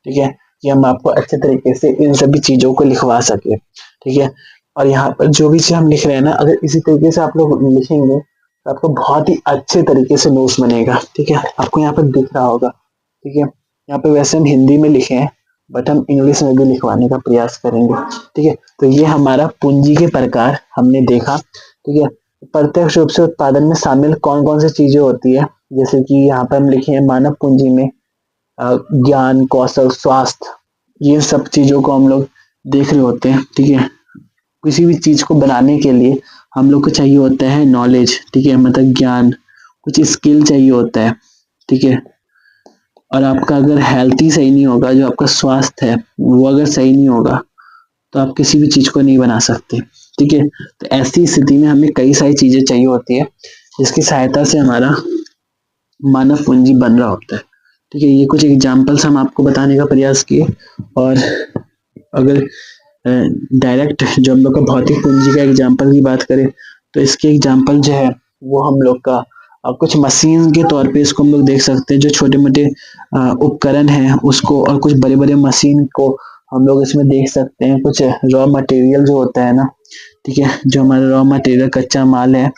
ठीक है, कि हम आपको अच्छे तरीके से इन सभी चीजों को लिखवा सके। ठीक है, और यहाँ पर जो भी चीज हम लिख रहे हैं ना, अगर इसी तरीके से आप लोग लिखेंगे तो आपको बहुत ही अच्छे तरीके से नोट्स बनेगा। ठीक है, आपको यहाँ पर दिख रहा होगा। ठीक है, यहाँ पे वैसे हम हिंदी में लिखे हैं, बट हम इंग्लिश में भी लिखवाने का प्रयास करेंगे। ठीक है, तो ये हमारा पूंजी के प्रकार हमने देखा। ठीक है, प्रत्यक्ष रूप से उत्पादन में शामिल कौन कौन सी चीजें होती है, जैसे कि यहाँ पर हम लिखे हैं मानव पूंजी में ज्ञान, कौशल, स्वास्थ्य, ये सब चीजों को हम लोग देख रहे होते हैं। ठीक है, किसी भी चीज को बनाने के लिए हम लोग को चाहिए होता है नॉलेज। ठीक है, मतलब ज्ञान, कुछ स्किल चाहिए होता है। ठीक है, और आपका अगर हेल्थ ही सही नहीं होगा, जो आपका स्वास्थ्य है वो अगर सही नहीं होगा, तो आप किसी भी चीज को नहीं बना सकते। ठीक है, तो ऐसी स्थिति में हमें कई सारी चीजें चाहिए होती है जिसकी सहायता से हमारा मानव पूंजी बन रहा होता है। ठीक है, ये कुछ एग्जाम्पल्स हम आपको बताने का प्रयास किए। और अगर डायरेक्ट जो हम लोग का भौतिक पूंजी का एग्जाम्पल की बात करें, तो इसके एग्जाम्पल जो है वो हम लोग का कुछ मशीन के तौर पे इसको हम लोग देख सकते हैं। जो छोटे मोटे उपकरण हैं उसको, और कुछ बड़े बड़े मशीन को हम लोग इसमें देख सकते हैं। कुछ रॉ मटेरियल जो होता है ना, ठीक है, जो हमारा रॉ मटेरियल कच्चा माल है,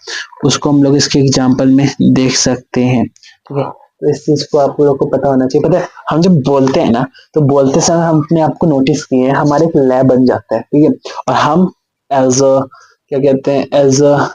उसको हम लोग इसके एग्जाम्पल में देख सकते हैं। ठीक है, तो इस चीज को आप लोग को पता होना चाहिए। पता है, हम जब बोलते हैं ना, तो बोलते समय हम अपने आप को नोटिस किए हैं, हमारे एक लय बन जाता है। ठीक है, और हम एज अ क्या कहते हैं, एज अ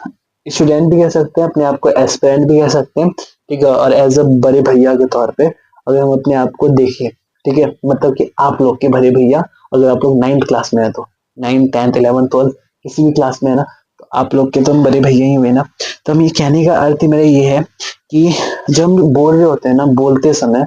स्टूडेंट भी कह सकते हैं, अपने आप को एस्पिरेंट भी कह सकते हैं। ठीक है, और एज अ बड़े भैया के तौर पे अगर हम अपने आप को देखें, ठीक है, मतलब कि आप लोग के बड़े भैया, अगर आप लोग 9th क्लास में है, तो 9th 10th 11th 12th किसी भी क्लास में है ना, तो आप लोग के तो हम बड़े भैया ही हुए ना। तो हम ये कहने का अर्थ मेरा ये है कि जब हम बोल रहे होते हैं ना, बोलते समय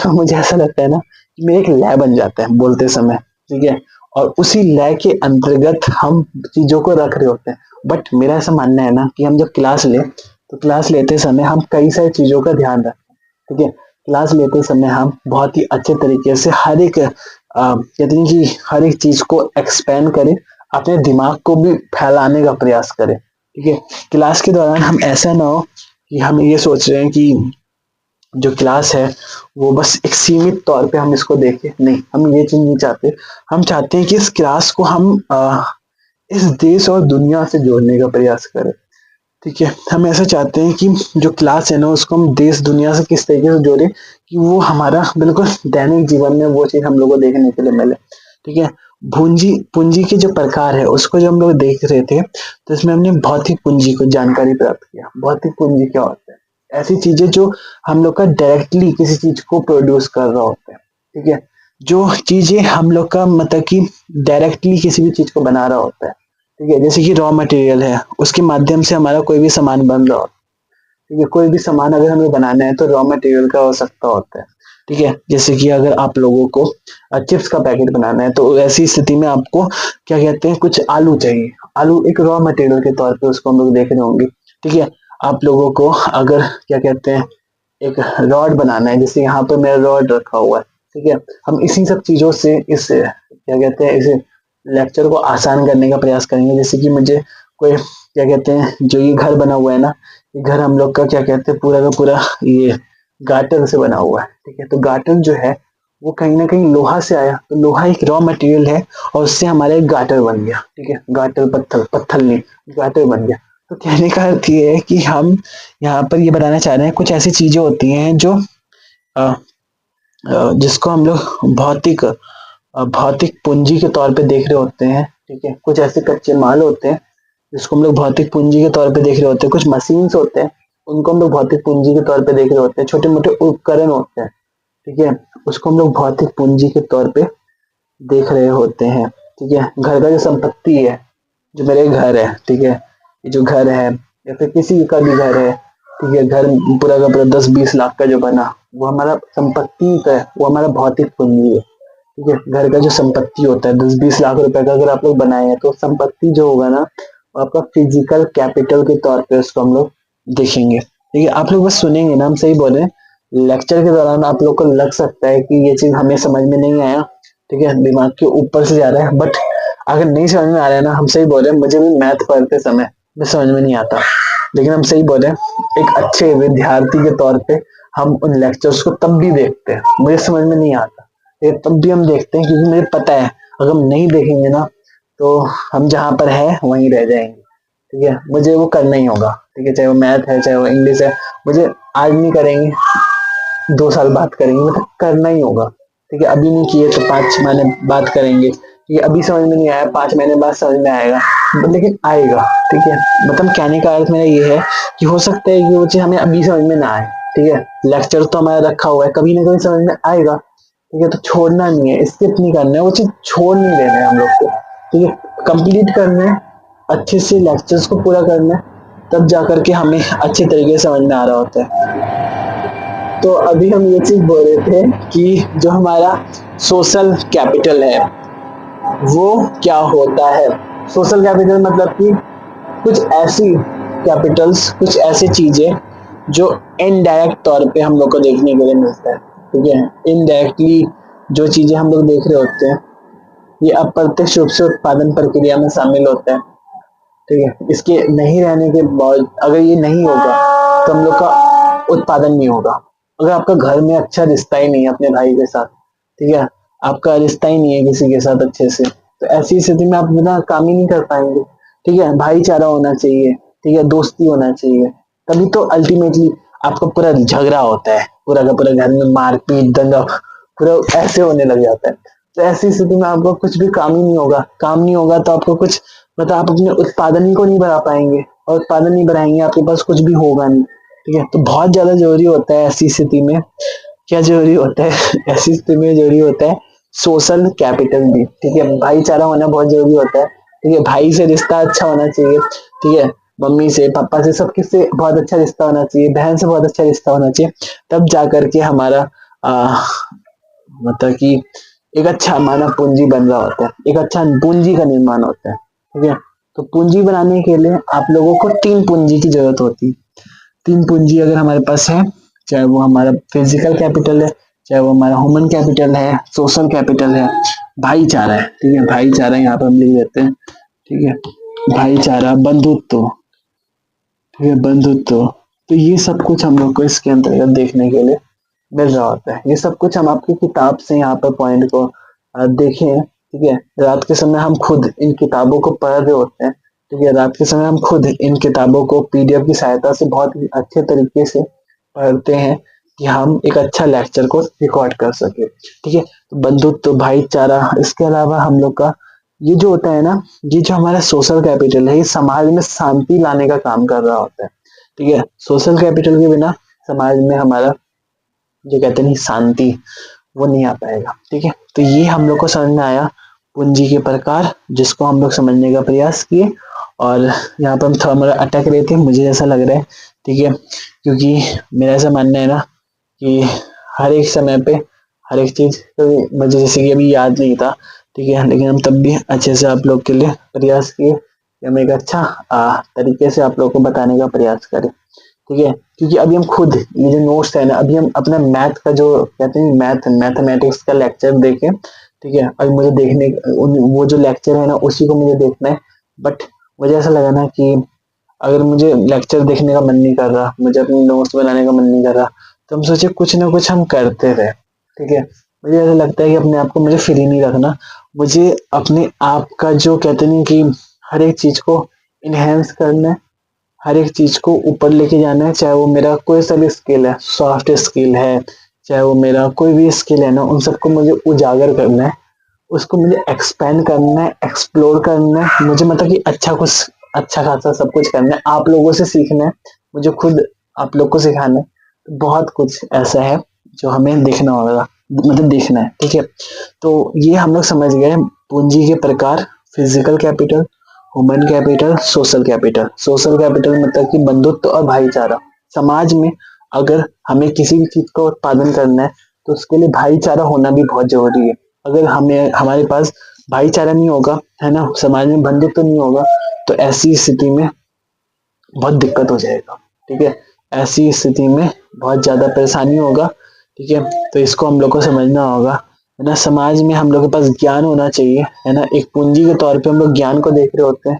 मुझे ऐसा लगता है ना कि मेरा एक लय बन जाता है बोलते समय। ठीक है, और उसी लय के अंतर्गत हम चीजों को रख रहे होते हैं। बट मेरा ऐसा मानना है ना कि हम जब क्लास ले, तो क्लास लेते समय हम कई सारी चीजों का ध्यान रखें। ठीक है, क्लास लेते समय हम बहुत ही अच्छे तरीके से हर एक कहते हैं कि हर एक चीज को एक्सपेंड करें, अपने दिमाग को भी फैलाने का प्रयास करें। ठीक है, क्लास के दौरान हम ऐसा ना हो कि हम ये सोच रहे हैं कि जो क्लास है वो बस एक सीमित तौर पे हम इसको देखें। नहीं, हम ये चीज नहीं चाहते। हम चाहते हैं कि इस क्लास को हम इस देश और दुनिया से जोड़ने का प्रयास करें। ठीक है, हम ऐसा चाहते हैं कि जो क्लास है ना, उसको हम देश दुनिया से किस तरीके से जोड़े कि वो हमारा बिल्कुल दैनिक जीवन में वो चीज हम लोग को देखने के लिए मिले। ठीक है, पूंजी पूंजी के जो प्रकार है उसको जो हम लोग देख रहे थे, तो इसमें हमने भौतिक पूंजी को जानकारी प्राप्त किया। भौतिक पूंजी क्या होता है? ऐसी चीजें जो हम लोग का डायरेक्टली किसी चीज को प्रोड्यूस कर रहा होता है। ठीक है, जो चीजें हम लोग का मतलब कि डायरेक्टली किसी भी चीज को बना रहा होता है। ठीक है, जैसे कि रॉ मटेरियल है, उसके माध्यम से हमारा कोई भी सामान बन रहा होता है। ठीक है, कोई भी सामान अगर हमें बनाना है तो रॉ मटेरियल का आवश्यकता होता है। ठीक है, जैसे कि अगर आप लोगों को चिप्स का पैकेट बनाना है, तो ऐसी स्थिति में आपको क्या कहते हैं, कुछ आलू चाहिए। आलू एक रॉ मटेरियल के तौर पे उसको हम लोग देख रहे होंगे। ठीक है, आप लोगों को अगर क्या कहते हैं एक रॉड बनाना है, जैसे यहाँ पे मेरा रॉड रखा हुआ है, ठीक है, हम इसी सब चीजों से इस क्या कहते हैं इस लेक्चर को आसान करने का प्रयास करेंगे। जैसे कि मुझे कोई क्या कहते हैं जो ये घर बना हुआ है ना, ये घर हम लोग का क्या कहते हैं पूरा का पूरा ये गाटर से बना हुआ है। ठीक है, तो गाटर जो है वो कहीं ना कहीं लोहा से आया, तो लोहा एक रॉ मटेरियल है और उससे हमारा एक गाटर बन गया। ठीक है, गाटर पत्थर, पत्थर नहीं, गाटर बन गया। तो कहने का अर्थ ये है कि हम यहाँ पर ये बताना चाह रहे हैं कुछ ऐसी चीजें होती हैं जो अ, जिसको हम लोग भौतिक पूंजी के तौर पे देख रहे होते हैं। ठीक है, कुछ ऐसे कच्चे माल होते हैं जिसको हम लोग भौतिक पूंजी के तौर पे देख रहे होते हैं। कुछ मशीन्स होते हैं उनको हम लोग भौतिक पूंजी के तौर पे देख रहे होते हैं। छोटे मोटे उपकरण होते हैं, ठीक है, उसको हम लोग भौतिक पूंजी के तौर पे देख रहे होते हैं। ठीक है, घर का जो संपत्ति है, जो मेरे घर है, ठीक है, ये जो घर है या फिर किसी का भी घर है, ठीक है, घर पूरा का पूरा 10-20 लाख का जो बना वो हमारा संपत्ति है, वो हमारा भौतिक पूंजी है। ठीक है, घर का जो संपत्ति होता है 10-20 लाख रुपए का अगर आप लोग बनाए हैं तो संपत्ति जो होगा ना वो आपका फिजिकल कैपिटल के तौर पे उसको हम लोग देखेंगे। ठीक है, आप लोग बस सुनेंगे ना, हम सही बोले, लेक्चर के दौरान आप लोग को लग सकता है कि ये चीज हमें समझ में नहीं आया, ठीक है, दिमाग के ऊपर से जा रहा है, बट अगर नहीं समझ में आ रहा है ना, हम सही बोले, मुझे भी मैथ पढ़ते समय में समझ में नहीं आता, लेकिन हम सही बोले एक अच्छे विद्यार्थी के तौर पे हम उन लेक्चर्स को तब भी देखते हैं। मुझे समझ में नहीं आता ये तब भी हम देखते हैं क्योंकि मुझे पता है अगर हम नहीं देखेंगे ना तो हम जहाँ पर है वहीं रह जाएंगे। ठीक है, मुझे वो करना ही होगा। ठीक है, चाहे वो मैथ है चाहे वो इंग्लिश है, मुझे आज नहीं करेंगे 2 साल बाद करेंगे, मतलब करना ही होगा। ठीक है, अभी नहीं किए तो 5 महीने बाद करेंगे। ठीक है, अभी समझ में नहीं आया 5 महीने बाद समझ में आएगा, लेकिन आएगा। ठीक है, मतलब कहने का अर्थ मेरा ये है कि हो सकता है कि वो चीज हमें अभी समझ में ना आए। ठीक है, लेक्चर तो हमारा रखा हुआ है, कभी ना कभी समझ में आएगा। ठीक है, तो छोड़ना नहीं है, स्किप नहीं करना है, वो चीज छोड़ नहीं देना है हम लोग को। ठीक है, कंप्लीट करना है, अच्छे से लेक्चर्स को पूरा करना है, तब जाकर के हमें अच्छे तरीके से समझ में आ रहा होता है। तो अभी हम ये चीज बोल रहे थे कि जो हमारा सोशल कैपिटल है वो क्या होता है। सोशल कैपिटल मतलब कि कुछ ऐसी कैपिटल्स, कुछ ऐसी चीजें जो इनडायरेक्ट तौर पे हम लोग को देखने के लिए मिलता है। ठीक है, इनडायरेक्टली जो चीजें हम लोग देख रहे होते हैं ये अप्रत्यक्ष रूप से उत्पादन प्रक्रिया में शामिल होता है। ठीक है, इसके नहीं रहने के बाद अगर ये नहीं होगा तो हम लोग का उत्पादन नहीं होगा। अगर आपका घर में अच्छा रिश्ता ही नहीं है अपने भाई के साथ, ठीक है, आपका रिश्ता ही नहीं है किसी के साथ अच्छे से, तो ऐसी स्थिति में आप बिना काम ही नहीं कर पाएंगे। ठीक है, भाईचारा होना चाहिए, ठीक है, दोस्ती होना चाहिए, तभी तो अल्टीमेटली आपका पूरा झगड़ा होता है, पूरा का पूरा घर में मारपीट दंगा पूरा ऐसे होने लग जाता है। तो ऐसी स्थिति में आपको कुछ भी काम ही नहीं होगा, काम नहीं होगा तो आपको कुछ मतलब आप अपने उत्पादन ही को नहीं बढ़ा पाएंगे, और उत्पादन नहीं बढ़ाएंगे आपके पास कुछ भी होगा नहीं। ठीक है, तो बहुत ज्यादा जरूरी होता है ऐसी स्थिति में, क्या जरूरी होता है ऐसी स्थिति में जरूरी होता है सोशल कैपिटल भी। ठीक है, भाईचारा होना बहुत जरूरी होता है। ठीक है, भाई से रिश्ता अच्छा होना चाहिए। ठीक है, मम्मी से पापा से सब किससे बहुत अच्छा रिश्ता होना चाहिए, बहन से बहुत अच्छा रिश्ता होना चाहिए, तब जाकर के हमारा मतलब कि एक अच्छा मानव पूंजी बन रहा होता है, एक अच्छा पूंजी का निर्माण होता है। ठीक है, तो पूंजी बनाने के लिए आप लोगों को 3 पूंजी की जरूरत होती है। 3 पूंजी अगर हमारे पास है, चाहे वो हमारा फिजिकल कैपिटल है, चाहे वो हमारा ह्यूमन कैपिटल है, सोशल कैपिटल है, भाईचारा है। ठीक है, भाईचारा यहाँ पर हम लिख देते हैं। ठीक है, भाईचारा, बंधुत्व, ठीक है, बंधुत्व, तो ये सब कुछ हम लोग को इसके अंतर्गत देखने के लिए मिल रहा होता है। ये सब कुछ हम आपकी किताब से यहाँ पर पॉइंट को देखें। ठीक है, रात के समय हम खुद इन किताबों को पढ़ रहे होते हैं। ठीक है, रात के समय हम खुद इन किताबों को पीडीएफ की सहायता से बहुत ही अच्छे तरीके से पढ़ते हैं कि हम एक अच्छा लेक्चर को रिकॉर्ड कर सके। ठीक है, तो बंधुत्व, भाईचारा, इसके अलावा हम लोग का ये जो होता है ना, ये जो हमारा सोशल कैपिटल है, ये समाज में शांति लाने का काम कर रहा होता है। ठीक है, सोशल कैपिटल के बिना समाज में हमारा जो कहते नहीं शांति, वो नहीं आ पाएगा। ठीक है, तो ये हम लोग को समझ में आया पूंजी के प्रकार, जिसको हम लोग समझने का प्रयास किए, और यहाँ पर हम थोड़ा अटक रहे थे, मुझे ऐसा लग रहा है। ठीक है, क्योंकि मेरा ऐसा मानना है ना कि हर एक समय पे हर एक चीज तो मुझे जैसे कि अभी याद नहीं था। ठीक है, लेकिन हम तब भी अच्छे से आप लोग के लिए प्रयास किए हम एक अच्छा तरीके से आप लोगों को बताने का प्रयास करें, ठीक है। क्योंकि अभी हम खुद ये जो नोट्स है ना, अभी हम अपना मैथ का जो कहते हैं मैथमेटिक्स का लेक्चर देखें, ठीक है। अभी मुझे वो जो लेक्चर है ना उसी को मुझे देखना है, बट मुझे ऐसा लगा ना कि अगर मुझे लेक्चर देखने का मन नहीं कर रहा, मुझे अपने नोट्स बनाने का मन नहीं कर रहा, तो हम सोचे कुछ ना कुछ हम करते रहे, ठीक है। मुझे ऐसा लगता है कि अपने आप को मुझे फ्री नहीं रखना, मुझे अपने आप का जो कहते नहीं कि हर एक चीज को इनहेंस करना है, हर एक चीज को ऊपर लेके जाना है, चाहे वो मेरा कोई सा भी स्किल है, सॉफ्ट स्किल है, चाहे वो मेरा कोई भी स्किल है ना, उन सबको मुझे उजागर करना है, उसको मुझे एक्सपेंड करना है, एक्सप्लोर करना है, मुझे मतलब कि अच्छा खासा सब कुछ करना है, आप लोगों से सीखना है, मुझे खुद आप लोग को सिखाना है। तो बहुत कुछ ऐसा है जो हमें देखना होगा, मतलब देखना है, ठीक है। तो ये हम लोग समझ गए पूंजी के प्रकार, physical capital, human capital, social capital. Social capital मतलब कि बंधुत्व और भाईचारा। समाज में अगर हमें किसी भी चीज का उत्पादन करना है तो उसके लिए भाईचारा होना भी बहुत जरूरी है। अगर हमें हमारे पास भाईचारा नहीं होगा, है ना, समाज में बंधुत्व नहीं होगा, तो ऐसी स्थिति में बहुत दिक्कत हो जाएगा, ठीक है। ऐसी स्थिति में बहुत ज्यादा परेशानी होगा, ठीक है। तो इसको हम लोग को समझना होगा, है ना। समाज में हम लोग के पास ज्ञान होना चाहिए, है ना। एक पूंजी के तौर पे हम लोग ज्ञान को देख रहे होते हैं,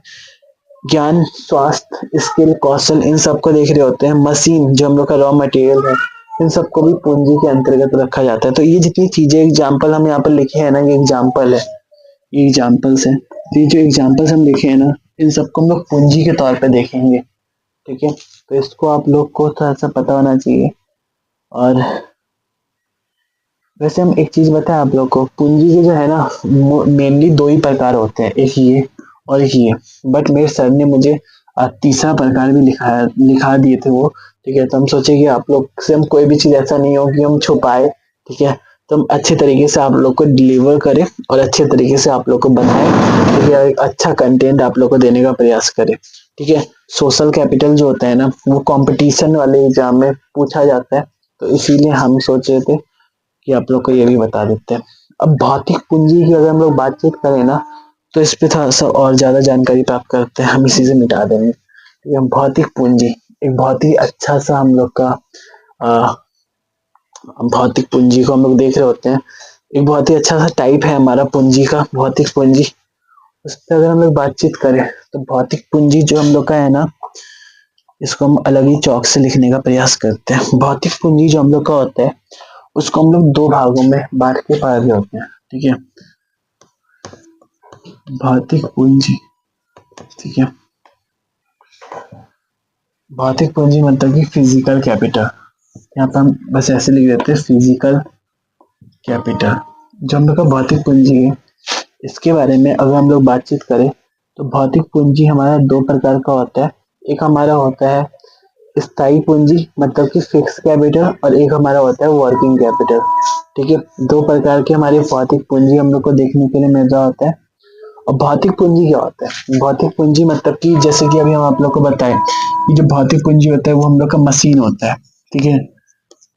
ज्ञान, स्वास्थ्य, स्किल, कौशल, इन सब को देख रहे होते हैं। मशीन जो हम लोग का रॉ मटेरियल है, इन सबको भी पूंजी के अंतर्गत रखा जाता है। तो ये जितनी चीजें एग्जाम्पल हम यहाँ पर लिखे हैं ना, ये एग्जाम्पल है, ये एग्जाम्पल्स है, ये जो एग्जाम्पल्स हम लिखे हैं ना, इन सबको हम लोग पूंजी के तौर पे देखेंगे, ठीक है। तो इसको आप लोग को थोड़ा सा पता होना चाहिए। और वैसे हम एक चीज बताएं आप लोग को, पूंजी के जो है ना मेनली दो ही प्रकार होते हैं, एक ये और एक ये। बट मेरे सर ने मुझे तीसरा प्रकार भी लिखा दिए थे वो, ठीक है। तो हम सोचे कि आप लोग से हम कोई भी चीज ऐसा नहीं हो कि हम छुपाए, ठीक है। तो हम अच्छे तरीके से आप लोग को डिलीवर करें और अच्छे तरीके से आप लोग को बनाए, ठीक है। एक अच्छा कंटेंट आप लोग को देने का प्रयास करें, ठीक है। सोशल कैपिटल जो होता है ना, वो कंपटीशन वाले एग्जाम में पूछा जाता है, तो इसीलिए हम सोचे थे कि आप लोग को ये भी बता देते हैं। अब भौतिक पूंजी की अगर हम लोग बातचीत करें ना, तो इस पे थोड़ा सा और ज्यादा जानकारी प्राप्त करते हैं, हम इसी से मिटा देंगे। ये भौतिक पूंजी एक बहुत ही अच्छा सा हम लोग का अ, भौतिक पूंजी को हम लोग देख रहे होते हैं, एक बहुत ही अच्छा सा टाइप है हमारा पूंजी का, भौतिक पूंजी। उस पर अगर हम लोग बातचीत करें तो भौतिक पूंजी जो हम लोग का है ना, इसको हम अलग ही चौक से लिखने का प्रयास करते हैं। भौतिक पूंजी जो हम लोग का होता है, उसको हम लोग दो भागों में बांट के पढ़ रहे होते हैं, ठीक है। भौतिक पूंजी, ठीक है। भौतिक पूंजी मतलब कि फिजिकल कैपिटल, यहाँ पे हम बस ऐसे लिख देते हैं फिजिकल कैपिटल। जो हम लोग का भौतिक पूंजी है, इसके बारे में अगर हम लोग बातचीत करें तो भौतिक पूंजी हमारा दो प्रकार का होता है। एक हमारा होता है स्थायी पूंजी मतलब कि फिक्स कैपिटल, और एक हमारा होता है वर्किंग कैपिटल, ठीक है। दो प्रकार के हमारी भौतिक पूंजी हम लोग को देखने के लिए मिल रहा होता है। और भौतिक पूंजी क्या होता है? भौतिक पूंजी मतलब कि जैसे कि अभी हम आप लोग को बताएं कि जो भौतिक पूंजी होता है वो हम लोग का मशीन होता है, ठीक है।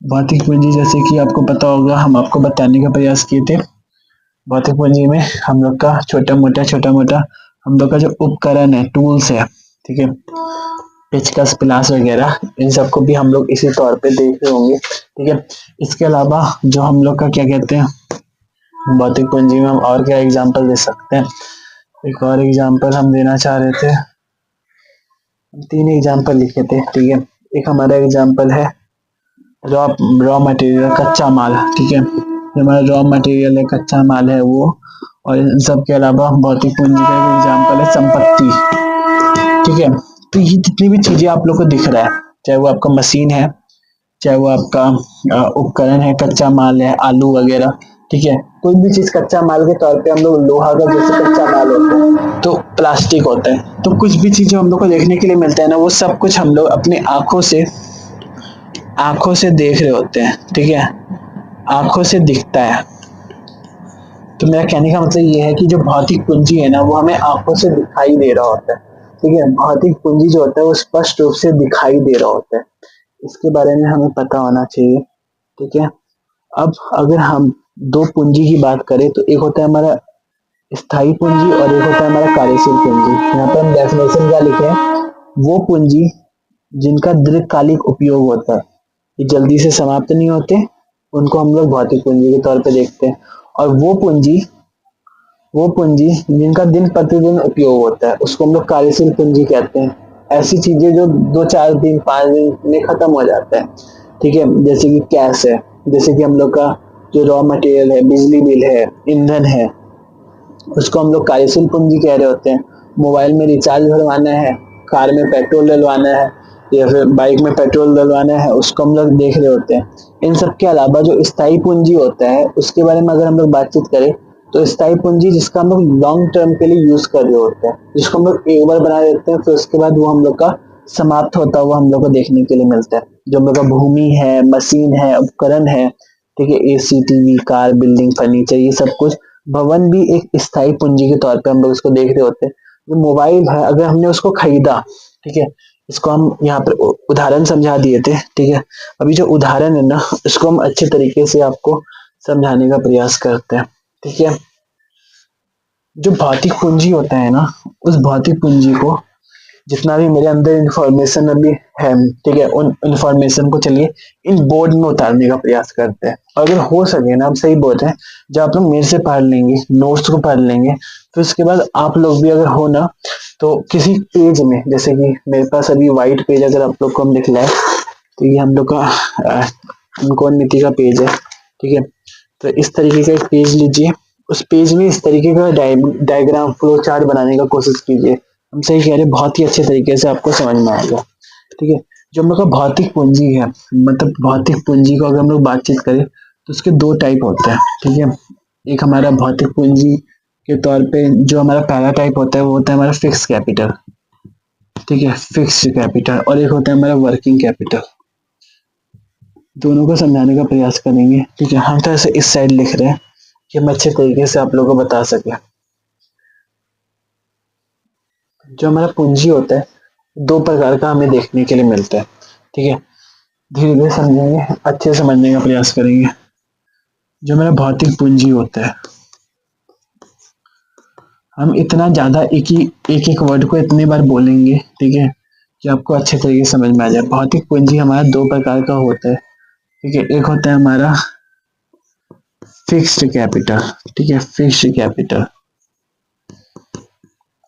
भौतिक पूंजी जैसे कि आपको पता होगा, हम आपको बताने का प्रयास किए थे। भौतिक पूंजी में हम लोग का छोटा मोटा हम लोग का जो उपकरण है, टूल्स है, ठीक है, पेचकस, पिलास वगैरह, इन सबको भी हम लोग इसी तौर पे देख रहे होंगे, ठीक है। इसके अलावा जो हम लोग का क्या कहते हैं, भौतिक पूंजी में हम और क्या एग्जांपल दे सकते हैं। एक और एग्जांपल हम देना चाह रहे थे, तीन एग्जांपल लिखे थे, ठीक है। एक हमारा एग्जांपल है रॉ रॉ मटेरियल, कच्चा माल, ठीक है। जो हमारा रॉ मटेरियल है, कच्चा माल है वो। और इन सब के अलावा भौतिक पूंजी का एक एग्जांपल है संपत्ति, ठीक है। तो ये जितनी भी चीजें आप लोग को दिख रहा है, चाहे वो आपका मशीन है, चाहे वो आपका उपकरण है, कच्चा माल है, आलू वगैरह, ठीक है। कोई भी चीज कच्चा माल के तौर पे हम लोग लोहा का जैसे कच्चा माल होता है, तो प्लास्टिक होता है, तो कुछ भी चीजें हम लोग को देखने के लिए मिलता है ना, वो सब कुछ हम लोग अपनी आंखों से देख रहे होते हैं, ठीक है। आंखों से दिखता है। तो मेरा कहने का मतलब ये है कि जो भौतिक पूंजी है ना, वो हमें आंखों से दिखाई दे रहा होता है, ठीक है। भौतिक पूंजी जो होता है वो स्पष्ट रूप से दिखाई दे रहा होता है, इसके बारे में हमें पता होना चाहिए, ठीक है। अब अगर हम दो पूंजी की बात करें तो एक होता है हमारा स्थायी पूंजी और एक होता है हमारा कार्यशील पूंजी। यहाँ पे हम डेफिनेशन क्या लिखे हैं, वो पूंजी जिनका दीर्घकालिक उपयोग होता है, ये जल्दी से समाप्त नहीं होते, उनको हम लोग भौतिक पूंजी के तौर पे देखते हैं। और वो पूंजी जिनका दिन प्रतिदिन उपयोग होता है उसको हम लोग कार्यशील पूंजी कहते हैं। ऐसी चीजें जो 2-4 दिन 5 दिन में खत्म हो जाता है, ठीक है, जैसे कि कैश है, जैसे कि हम लोग का जो रॉ मटेरियल है, बिजली बिल है, ईंधन है, उसको हम लोग कार्यशील पूंजी कह रहे होते हैं। मोबाइल में रिचार्ज भरवाना है, कार में पेट्रोल डलवाना है, या फिर बाइक में पेट्रोल डलवाना है, उसको हम लोग देख रहे होते हैं। इन सब के अलावा जो स्थायी पूंजी होता है उसके बारे में अगर हम लोग बातचीत करें, तो स्थायी पूंजी जिसका हम लोग लॉन्ग टर्म के लिए यूज कर रहे होते हैं, जिसको हम लोग एक बार बना देते हैं, फिर उसके बाद वो हम लोग का समाप्त होता हुआ हम लोग को देखने के लिए मिलता है। जो हम लोग का भूमि है, मशीन है, उपकरण है, ठीक है, AC, TV, car, building, furniture, ये सब कुछ, भवन भी एक स्थायी पूंजी के तौर पे हम लोग उसको देख रहे होते हैं। जो मोबाइल है, अगर हमने उसको खरीदा, ठीक है, इसको हम यहाँ पर उदाहरण समझा दिए थे, ठीक है। अभी जो उदाहरण है ना, इसको हम अच्छे तरीके से आपको समझाने का प्रयास करते हैं, ठीक है। जो भौतिक पूंजी होता है ना, उस भौतिक पूंजी को, जितना भी मेरे अंदर इंफॉर्मेशन अभी है, ठीक है, उन इंफॉर्मेशन को चलिए इन बोर्ड में उतारने का प्रयास करते हैं। और अगर हो सके ना, हम सही बोल रहे हैं, जब आप लोग मेरे से पढ़ लेंगे, नोट्स को पढ़ लेंगे, फिर उसके बाद आप लोग भी अगर हो ना, तो किसी पेज में, जैसे कि मेरे पास अभी व्हाइट पेज अगर आप लोग को हम दिखला है, तो ये हम लोग का कौन नीति का पेज है, ठीक है। तो इस तरीके का एक पेज लीजिए, उस पेज में इस तरीके का डायग्राम, फ्लो चार्ट बनाने का कोशिश कीजिए। हम सही कह रहे हैं, बहुत ही अच्छे तरीके से आपको समझ में आएगा, ठीक है। जो हम लोग का भौतिक पूंजी है, मतलब भौतिक पूंजी को अगर हम लोग बातचीत करें, तो उसके दो टाइप होते हैं, ठीक है। एक हमारा भौतिक पूंजी के तौर पे जो हमारा पहला टाइप होता है, वो होता है हमारा फिक्स कैपिटल, ठीक है, फिक्स्ड कैपिटल। और एक होता है हमारा वर्किंग कैपिटल। दोनों को समझाने का प्रयास करेंगे, ठीक है। हम तो ऐसे इस साइड लिख रहे हैं कि हम अच्छे तरीके से आप लोगों को बता सके। जो हमारा पूंजी होता है, दो प्रकार का हमें देखने के लिए मिलता है, ठीक है। धीरे धीरे समझेंगे, अच्छे समझने का प्रयास करेंगे। जो हमारा भौतिक पूंजी होता है, हम इतना ज्यादा एक एक वर्ड को इतने बार बोलेंगे, ठीक है, कि आपको अच्छे तरीके से समझ में आ जाए। भौतिक पूंजी हमारा दो प्रकार का होता है, ठीक है। एक होता है हमारा फिक्स्ड कैपिटल, ठीक है, फिक्स्ड कैपिटल।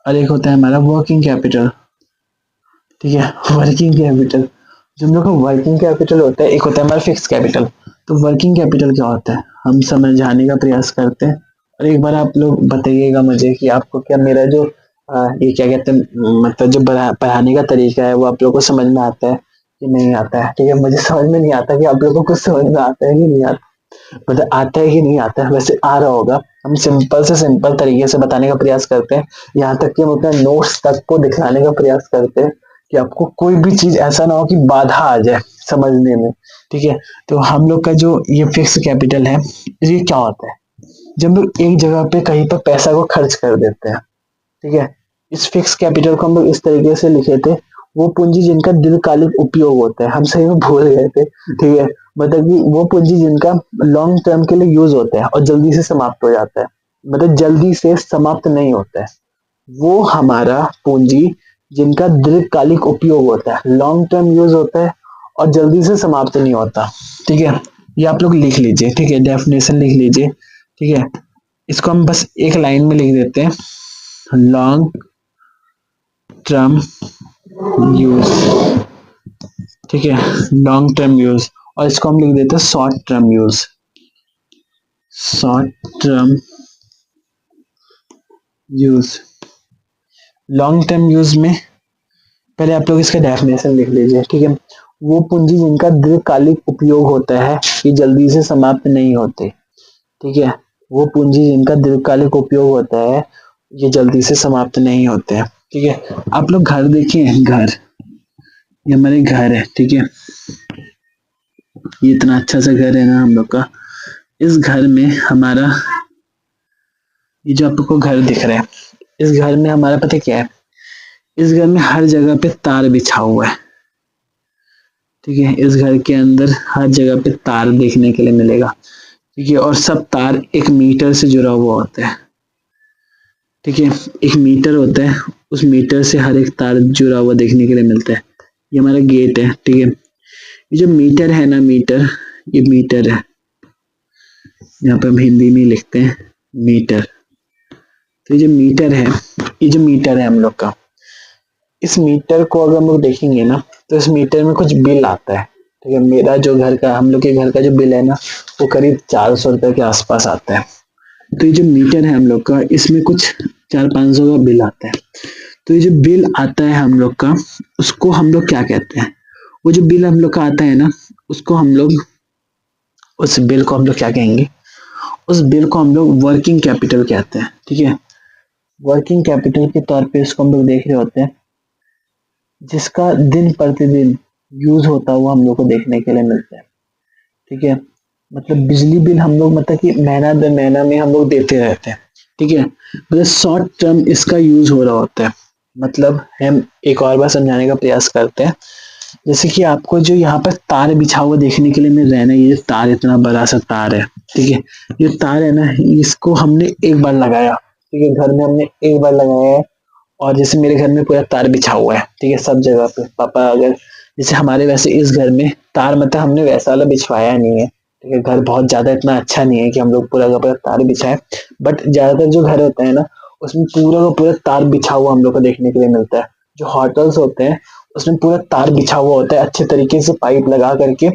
और एक होता है हमारा वर्किंग कैपिटल, ठीक है, वर्किंग कैपिटल। जो हम लोग का वर्किंग कैपिटल होता है, एक होता है हमारा फिक्स कैपिटल। तो वर्किंग कैपिटल क्या होता है, हम समझाने का प्रयास करते हैं। और एक बार आप लोग बताइएगा मुझे कि आपको क्या मेरा जो ये क्या कहते हैं, मतलब जो पढ़ाने का तरीका है, वो आप लोग को समझ में आता है कि नहीं आता है, ठीक है। मुझे समझ में नहीं आता कि आप लोगों को कुछ समझ में आता है कि नहीं आता, मतलब आता है कि नहीं आता है, वैसे आ रहा होगा। हम सिंपल से सिंपल तरीके से बताने का प्रयास करते हैं, यहाँ तक कि हम अपने नोट्स तक को दिखाने का प्रयास करते हैं कि आपको कोई भी चीज ऐसा ना हो कि बाधा आ जाए समझने में, ठीक है। तो हम लोग का जो ये फिक्स कैपिटल है, ये क्या होता है, जब हम लोग एक जगह पे कहीं पर पैसा को खर्च कर देते हैं, ठीक है। इस फिक्स कैपिटल को हम लोग इस तरीके से लिखे थे, वो पूंजी जिनका दीर्घकालिक उपयोग होता है। हम सही में भूल गए थे, ठीक है, मतलब कि वो पूंजी जिनका लॉन्ग टर्म के लिए यूज होता है और जल्दी से समाप्त हो जाता है, मतलब जल्दी से समाप्त नहीं होता है, वो हमारा पूंजी जिनका दीर्घकालिक उपयोग होता है, लॉन्ग टर्म यूज होता है और जल्दी से समाप्त नहीं होता, ठीक है। ये आप लोग लिख लीजिए, ठीक है, डेफिनेशन लिख लीजिए, ठीक है। इसको हम बस एक लाइन में लिख देते हैं, लॉन्ग टर्म यूज, ठीक है, लॉन्ग टर्म यूज। और इसको हम लिख देते हैं short term use, short term use. Long term use में पहले आप लोग इसका डेफिनेशन लिख लीजिए, ठीक है। वो पूंजी जिनका दीर्घकालिक उपयोग होता है, ये जल्दी से समाप्त नहीं होते, ठीक है। वो पूंजी जिनका दीर्घकालिक उपयोग होता है, ये जल्दी से समाप्त नहीं होते हैं, ठीक है। आप लोग घर देखिए, घर, ये हमारे घर है, ठीक है। ये इतना अच्छा सा घर है ना हम लोग का। इस घर में हमारा, ये जो आपको घर दिख रहा है, इस घर में हमारा पता क्या है, इस घर में हर जगह पे तार बिछा हुआ है, ठीक है। इस घर के अंदर हर जगह पे तार देखने के लिए मिलेगा, ठीक है। और सब तार एक मीटर से जुड़ा हुआ होता है, ठीक है। एक मीटर होता है, उस मीटर से हर एक तार जुड़ा हुआ देखने के लिए मिलता है। ये हमारा गेट है, ठीक है। ये जो मीटर है ना, मीटर, ये मीटर है, यहाँ पे हम हिंदी में लिखते हैं मीटर। तो ये जो मीटर है, ये जो मीटर है हम लोग का, इस मीटर को अगर हम लोग देखेंगे ना, तो इस मीटर में कुछ बिल आता है, ठीक है। मेरा जो घर का, हम लोग के घर का जो बिल है ना, वो करीब 400 रुपए के आसपास आता है। तो ये जो मीटर है हम लोग का, इसमें कुछ 400-500 का बिल आता है। तो ये जो बिल आता है हम लोग का, उसको हम लोग क्या कहते हैं? वो जो बिल हम लोग का आता है ना, उसको हम लोग, उस बिल को हम लोग क्या कहेंगे? उस बिल को हम लोग वर्किंग कैपिटल कहते हैं, ठीक है। वर्किंग कैपिटल के तौर पे इसको हम लोग देख रहे होते हैं, जिसका दिन प्रतिदिन यूज होता हुआ हम लोग को देखने के लिए मिलता है, ठीक है। मतलब बिजली बिल हम लोग, मतलब कि महीना दर महीना में हम लोग देते रहते हैं, ठीक है। मतलब शॉर्ट टर्म इसका यूज हो रहा होता है। मतलब हम एक और बार समझाने का प्रयास करते हैं। जैसे कि आपको जो यहाँ पर तार बिछा हुआ देखने के लिए मिल रहा है ना, ये तार, इतना बड़ा सा तार है, ठीक है। ये तार है ना, इसको हमने एक बार लगाया, ठीक है, घर में हमने एक बार लगाया है। और जैसे मेरे घर में पूरा तार बिछा हुआ है, ठीक है, सब जगह पे। पापा अगर, जैसे हमारे वैसे इस घर में तार, मतलब हमने वैसा वाला बिछवाया नहीं है, ठीक है। घर बहुत ज्यादा इतना अच्छा नहीं है कि हम लोग पूरा का पूरा तार बिछाए, बट ज्यादातर जो घर होते हैं ना, उसमें पूरा का पूरा तार बिछा हुआ हम लोग को देखने के लिए मिलता है। जो होटल्स होते हैं, उसमें पूरा तार बिछा हुआ होता है, अच्छे तरीके से पाइप लगा करके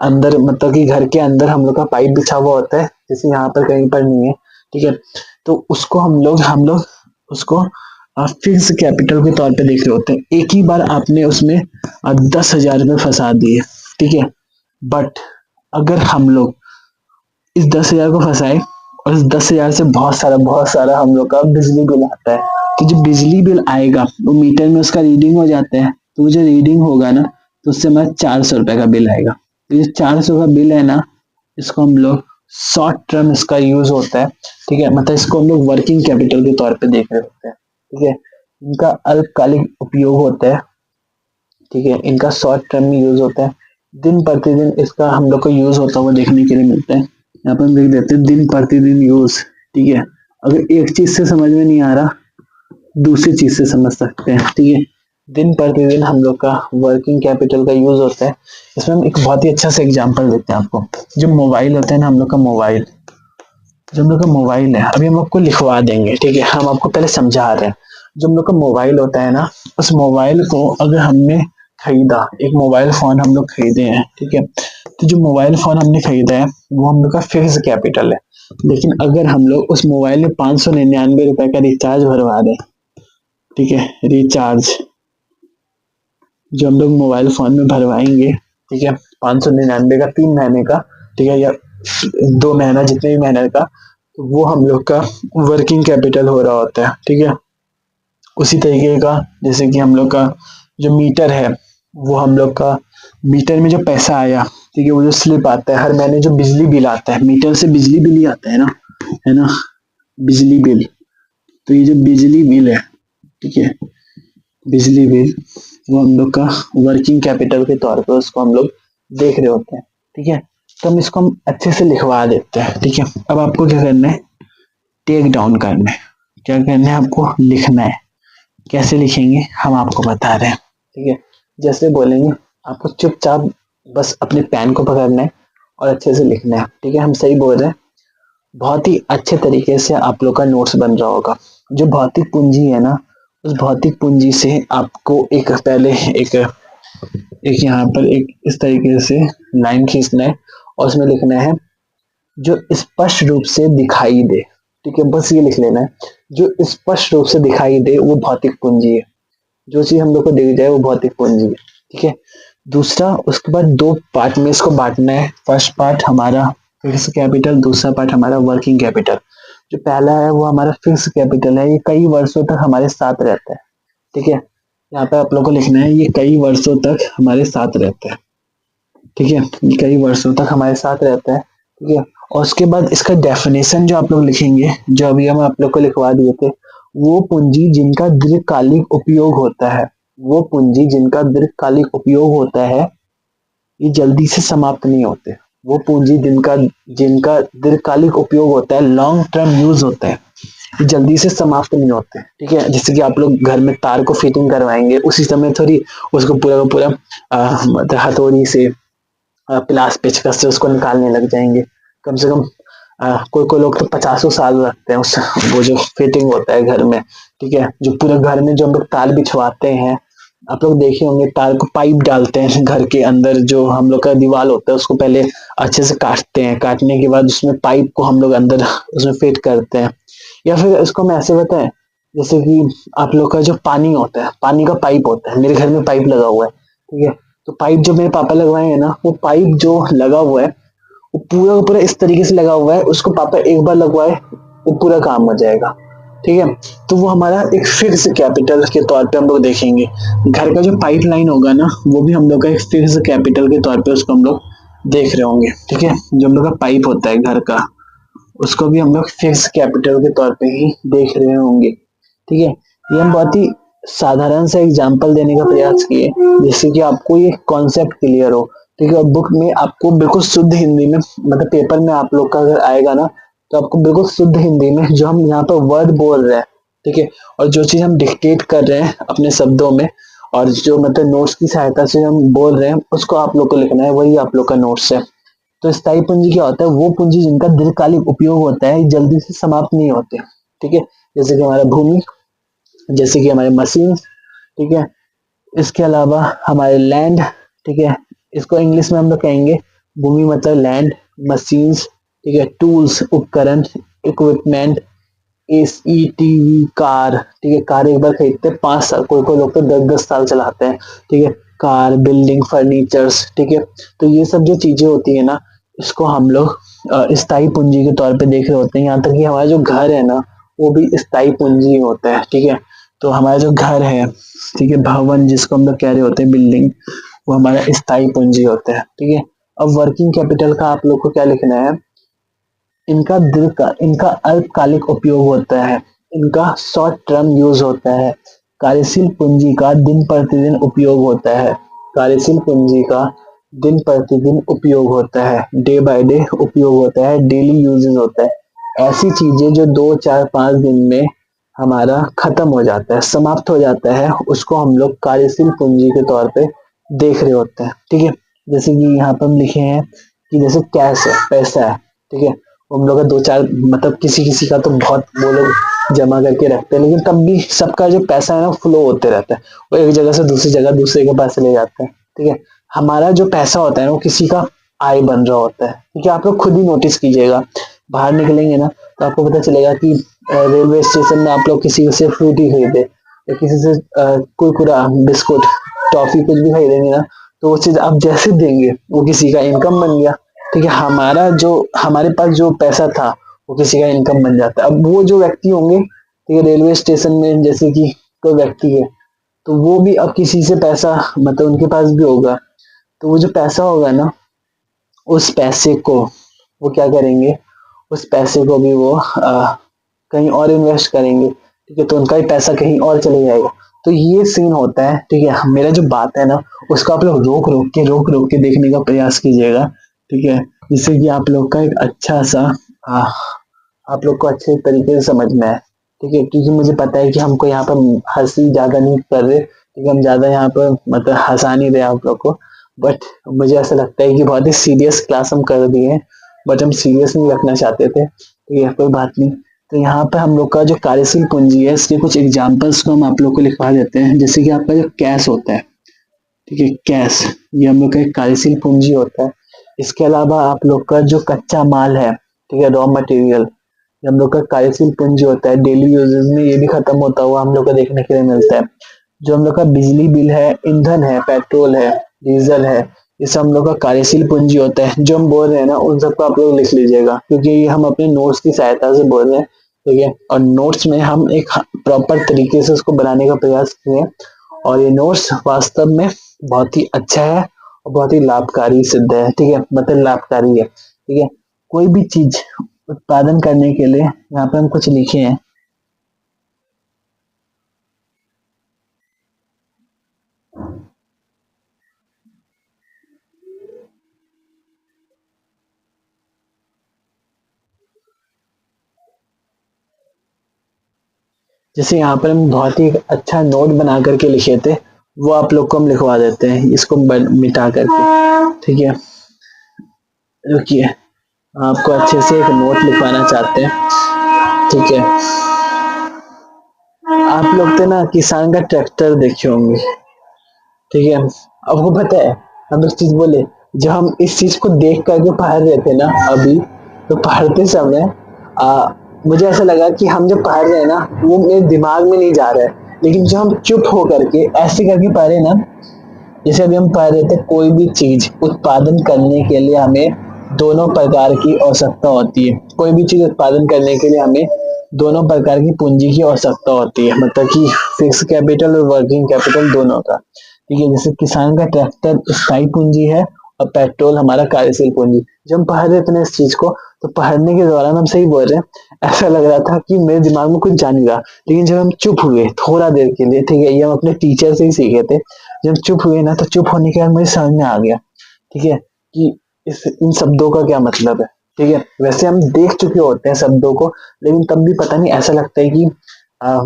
अंदर, मतलब कि घर के अंदर हम लोग का पाइप बिछा हुआ होता है, जैसे यहाँ पर कहीं पर नहीं है, ठीक है। तो उसको हम लोग उसको फिक्स कैपिटल के तौर पे देख रहे होते हैं। एक ही बार आपने उसमें 10,000 रुपये फंसा दिए, ठीक है। बट अगर हम लोग इस 10,000 को फंसाए, और इस 10,000 से बहुत सारा हम लोग का बिजली बिल आता है, तो जो बिजली बिल आएगा वो मीटर में उसका रीडिंग हो जाता है। तो वो जो रीडिंग होगा ना, तो उससे हमारा 400 रुपए का बिल आएगा। तो ये 400 का बिल है ना, इसको हम लोग शॉर्ट टर्म इसका यूज होता है, ठीक है। मतलब इसको हम लोग वर्किंग कैपिटल के तौर पे देख रहे होते हैं, ठीक है। इनका अल्पकालिक उपयोग होता है, ठीक है। इनका शॉर्ट टर्म में यूज होता है, दिन प्रतिदिन इसका हम लोग को यूज होता हुआ देखने के लिए मिलता है। यहाँ पर हम लिख देते हैं दिन प्रतिदिन यूज, ठीक है। अगर एक चीज से समझ में नहीं आ रहा, दूसरी चीज से समझ सकते हैं, ठीक है। दिन प्रतिदिन हम लोग का वर्किंग कैपिटल का यूज होता है। इसमें हम एक बहुत ही अच्छा सा एग्जांपल देते हैं आपको। जो मोबाइल होता है ना, हम लोग का मोबाइल, जो हम लोग का मोबाइल है, अभी हम आपको लिखवा देंगे, ठीक है। हम आपको पहले समझा रहे हैं। जो हम लोग का मोबाइल होता है ना, उस मोबाइल को अगर हमने खरीदा, एक मोबाइल फोन हम लोग खरीदे हैं, ठीक है। तो जो मोबाइल फोन हमने खरीदा है, वो हम लोग का फिक्स कैपिटल है। लेकिन अगर हम लोग उस मोबाइल में 599 रुपए का रिचार्ज भरवा दें, ठीक है, रिचार्ज जो हम लोग मोबाइल फोन में भरवाएंगे, ठीक है, 599 का 3 महीने का, ठीक है, या 2 महीना, जितने भी महीने का, तो वो हम लोग का वर्किंग कैपिटल हो रहा होता है, ठीक है। उसी तरीके का, जैसे कि हम लोग का जो मीटर है, वो हम लोग का मीटर में जो पैसा आया, ठीक है, वो जो स्लिप आता है हर महीने, जो बिजली बिल आता है, मीटर से बिजली बिल ही आता है ना, बिजली बिल। तो ये जो बिजली बिल है, ठीक है, बिजली बिल, वो हम लोग का वर्किंग कैपिटल के तौर पर उसको हम लोग देख रहे होते हैं, ठीक है। तो हम इसको हम अच्छे से लिखवा देते हैं, ठीक है। अब आपको क्या करना है? टेक डाउन करना है। क्या करना है आपको? लिखना है। कैसे लिखेंगे हम आपको बता रहे हैं, ठीक है। जैसे बोलेंगे, आपको चुपचाप बस अपने पेन को पकड़ना है और अच्छे से लिखना है, ठीक है। हम सही बोल रहे हैं, बहुत ही अच्छे तरीके से आप लोग का नोट्स बन रहा होगा। जो भौतिक पूंजी है ना, उस भौतिक पूंजी से आपको एक पहले एक यहाँ पर एक इस तरीके से लाइन खींचना है, और उसमें लिखना है जो स्पष्ट रूप से दिखाई दे, ठीक है। बस ये लिख लेना है, जो स्पष्ट रूप से दिखाई दे वो भौतिक पूंजी है। जो चीज हम लोग को दिख जाए वो भौतिक पूंजी है, ठीक है। दूसरा, उसके बाद 2 पार्ट में इसको बांटना है। फर्स्ट पार्ट हमारा फिक्स कैपिटल, दूसरा पार्ट हमारा वर्किंग कैपिटल। जो पहला है वो हमारा फिक्स कैपिटल है, ये कई वर्षों तक हमारे साथ रहता है, ठीक है। यहाँ पे आप लोग को लिखना है, ये कई वर्षों तक हमारे साथ रहता है, ठीक है। ये कई वर्षों तक हमारे साथ रहता है, ठीक है। और उसके बाद इसका डेफिनेशन जो आप लोग लिखेंगे, जो अभी हम आप लोग को लिखवा दिए थे, वो पूंजी जिनका दीर्घकालिक उपयोग होता है, वो पूंजी जिनका दीर्घकालिक उपयोग होता है, ये जल्दी से समाप्त नहीं होते। वो पूंजी जिनका जिनका दीर्घकालिक उपयोग होता है, लॉन्ग टर्म यूज होता है, ये जल्दी से समाप्त नहीं होते, ठीक है। जैसे कि आप लोग घर में तार को फिटिंग करवाएंगे, उसी समय थोड़ी उसको पूरा का पूरा मतलब हथौड़ी से प्लास पेचकस से उसको निकालने लग जाएंगे। कम से कम कोई कोई लोग तो 50 साल रखते हैं उस वो जो फिटिंग होता है घर में, ठीक है। जो पूरे घर में जो हम लोग तार बिछवाते हैं, आप लोग देखे होंगे, तार को पाइप डालते हैं घर के अंदर, जो हम लोग का दीवार होता है उसको पहले अच्छे से काटते हैं, काटने के बाद उसमें पाइप को हम लोग अंदर उसमें फिट करते हैं। या फिर इसको हम ऐसे बताएं, जैसे कि आप लोग का जो पानी होता है, पानी का पाइप होता है, मेरे घर में पाइप लगा हुआ है, ठीक है। तो पाइप जो मेरे पापा लगवाए हैं ना, वो पाइप जो लगा हुआ है वो पूरा का पूरा इस तरीके से लगा हुआ है, उसको पापा एक बार लगवाए वो पूरा काम हो जाएगा, ठीक है। तो वो हमारा एक फिक्स कैपिटल के तौर पे हम लोग देखेंगे। घर का जो पाइप लाइन होगा ना, वो भी हम लोग का एक फिक्स कैपिटल के तौर पे उसको हम लोग देख रहे होंगे, ठीक है। जो हम लोग का पाइप होता है घर का, उसको भी हम लोग फिक्स कैपिटल के तौर पे ही देख रहे होंगे, ठीक है। ये हम बहुत ही साधारण सा एग्जाम्पल देने का प्रयास किए, जिससे कि आपको ये कॉन्सेप्ट क्लियर हो, ठीक है। और बुक में आपको बिल्कुल शुद्ध हिंदी में, मतलब पेपर में आप लोग का अगर आएगा ना, तो आपको बिल्कुल शुद्ध हिंदी में जो हम यहाँ पर वर्ड बोल रहे हैं, ठीक है, और जो चीज हम डिक्टेट कर रहे हैं अपने शब्दों में, और जो मतलब नोट्स की सहायता से हम बोल रहे हैं, उसको आप लोग को लिखना है, वही आप लोग का नोट्स है। तो स्थायी पूंजी क्या होता है? वो पूंजी जिनका दीर्घकालिक उपयोग होता है, जल्दी से समाप्त नहीं होते, ठीक है। जैसे कि हमारा भूमि, जैसे कि हमारे मशीन, ठीक है। इसके अलावा हमारे लैंड, ठीक है। इसको इंग्लिश में हम लोग कहेंगे भूमि मतलब लैंड, मशीन्स, ठीक है, टूल्स उपकरण, इक्विपमेंट, एस ई कार, ठीक है। कार एक बार खरीदते हैं 5 साल, कोई कोई लोग तो 10-10 साल चलाते हैं, ठीक है। कार, बिल्डिंग, फर्नीचर्स, ठीक है। तो ये सब जो चीजें होती है ना, इसको हम लोग स्थायी पूंजी के तौर पे देख रहे होते हैं। यहाँ तक कि हमारा जो घर है ना, वो भी स्थायी पूंजी होता है, ठीक है। तो हमारा जो घर है, ठीक है, भवन जिसको हम लोग कह रहे होते हैं, बिल्डिंग, वो हमारा स्थायी पूंजी होता है, ठीक है। अब वर्किंग कैपिटल का आप लोग को क्या लिखना है? इनका अल्पकालिक उपयोग होता है, इनका शॉर्ट टर्म यूज होता है। कार्यशील पूंजी का दिन प्रतिदिन उपयोग होता है, कार्यशील पूंजी का दिन प्रतिदिन उपयोग होता है, डे बाय डे उपयोग होता है, डेली यूजेस होता है। ऐसी चीजें जो 2 4 5 दिन में हमारा खत्म हो जाता है, समाप्त हो जाता है, उसको हम लोग कार्यशील पूंजी के तौर पे देख रहे होते हैं, ठीक है। जैसे कि यहाँ पर हम लिखे हैं कि जैसे कैश है, पैसा है, ठीक है। हम लोग का 2 4, मतलब किसी किसी का तो बहुत वो लोग जमा करके रखते हैं, लेकिन तब भी सबका जो पैसा है ना फ्लो होते रहता है, वो एक जगह से दूसरी जगह दूसरे के पास चले जाते हैं, ठीक है। हमारा जो पैसा होता है वो किसी का आय बन रहा होता है, ठीक है। आप लोग खुद ही नोटिस कीजिएगा, बाहर निकलेंगे ना तो आपको पता चलेगा कि रेलवे स्टेशन में आप लोग किसी से फ्रूटी खरीदे या किसी से कुरकुरा, बिस्कुट, टॉफी कुछ भी खरीदेंगे ना, तो वो चीज आप जैसे देंगे वो किसी का इनकम बन गया, ठीक है। हमारा जो हमारे पास जो पैसा था वो किसी का इनकम बन जाता है। अब वो जो व्यक्ति होंगे, ठीक है, रेलवे स्टेशन में जैसे कि कोई व्यक्ति है, तो वो भी अब किसी से पैसा, मतलब उनके पास भी होगा, तो वो जो पैसा होगा ना, उस पैसे को वो क्या करेंगे, उस पैसे को भी वो कहीं और इन्वेस्ट करेंगे, ठीक है। तो उनका ही पैसा कहीं और चले जाएगा। तो ये सीन होता है, ठीक है। मेरा जो बात है ना, उसको आप लोग रोक रोक के देखने का प्रयास कीजिएगा, ठीक है, जिससे कि आप लोग का एक अच्छा सा आ, आप लोग को अच्छे तरीके से समझ में आए, ठीक है। क्योंकि मुझे पता है कि हमको यहाँ पर हंसी ज्यादा नहीं कर रहे, ठीक है, हम ज्यादा यहाँ पर मतलब हंसा नहीं रहे आप लोग को, बट मुझे ऐसा लगता है कि बहुत ही सीरियस क्लास हम कर दिए हैं, बट हम सीरियस नहीं रखना चाहते थे, ठीक है, कोई बात नहीं। तो यहाँ पे हम लोग का जो कार्यशील पूंजी है, इसके कुछ एग्जाम्पल्स को हम आप लोग को लिखवा देते हैं। जैसे कि आपका जो कैश होता है, ठीक है, कैश, ये हम लोग का एक कार्यशील पूंजी होता है। इसके अलावा आप लोग का जो कच्चा माल है, ठीक है, रॉ मटेरियल, ये हम लोग का कार्यशील पूंजी होता है। डेली यूजेस में ये भी खत्म होता हुआ हम लोग को देखने के लिए मिलता है। जो हम लोग का बिजली बिल है, ईंधन है, पेट्रोल है, डीजल है, ये सब हम लोग का कार्यशील पूंजी होता है। जो हम बोल रहे हैं ना, उन सबको आप लोग लिख लीजिएगा, क्योंकि ये हम अपने नोट्स की सहायता से बोल रहे हैं, ठीक है। और नोट्स में हम एक प्रॉपर तरीके से उसको बनाने का प्रयास किए, और ये नोट्स वास्तव में बहुत ही अच्छा है और बहुत ही लाभकारी सिद्ध है, ठीक है, मतलब लाभकारी है, ठीक है। कोई भी चीज उत्पादन करने के लिए यहाँ पे हम कुछ लिखे हैं, जैसे यहाँ पर हम बहुत ही अच्छा नोट बना करके लिखे थे, वो आप लोग को हम लिखवा देते हैं इसको मिटा करके। ठीक है, रुकिए, आपको अच्छे से एक नोट लिखवाना चाहते हैं। ठीक है, आप लोग तो ना किसान का ट्रैक्टर देखे होंगे। ठीक है, आपको पता है हम एक चीज बोले, जब हम इस चीज को देख करके पढ़ रहे थे ना अभी, तो पढ़ते समय मुझे ऐसा लगा कि हम जो पढ़ रहे हैं ना वो मेरे दिमाग में नहीं जा रहा है, लेकिन जो हम चुप हो करके ऐसे करके पढ़ रहे ना, जैसे अभी हम पढ़ रहे थे, कोई भी चीज उत्पादन करने के लिए हमें दोनों प्रकार की आवश्यकता होती है। कोई भी चीज उत्पादन करने के लिए हमें दोनों प्रकार की पूंजी की आवश्यकता होती है, मतलब कि फिक्स कैपिटल और वर्किंग कैपिटल दोनों का। ठीक है, जैसे किसान का ट्रैक्टर स्थायी पूंजी है और पेट्रोल हमारा कार्यशील पूंजी। जब हम पढ़ रहे थे ना इस चीज को, तो पढ़ने के दौरान हम सही बोल रहे हैं, ऐसा लग रहा था कि मेरे दिमाग में कुछ जा नहीं रहा, लेकिन जब हम चुप हुए थोड़ा देर के लिए, ठीक है, ये हम अपने टीचर से ही सीखे थे, जब चुप हुए ना तो चुप होने के बाद मुझे समझ में आ गया, ठीक है, कि इन शब्दों का क्या मतलब है। ठीक है, वैसे हम देख चुके होते हैं शब्दों को, लेकिन तब भी पता नहीं ऐसा लगता है कि आ,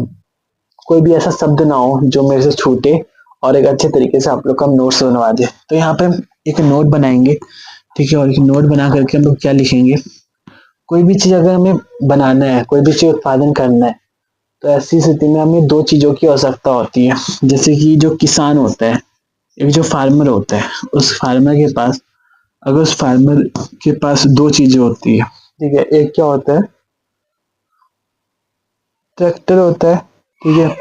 कोई भी ऐसा शब्द ना हो जो मेरे से छूटे, और एक अच्छे तरीके से आप लोग का हम नोट्स बनवा दे। तो यहाँ पे हम एक नोट बनाएंगे। ठीक है, और एक नोट बना करके हम लोग क्या लिखेंगे, कोई भी चीज अगर हमें बनाना है, कोई भी चीज उत्पादन करना है, तो ऐसी स्थिति में हमें दो चीजों की आवश्यकता होती है। जैसे कि जो किसान होता है, एक जो फार्मर होता है, उस फार्मर के पास, अगर उस फार्मर के पास दो चीजें होती है, ठीक है, एक क्या होता है, ट्रैक्टर होता है। ठीक है,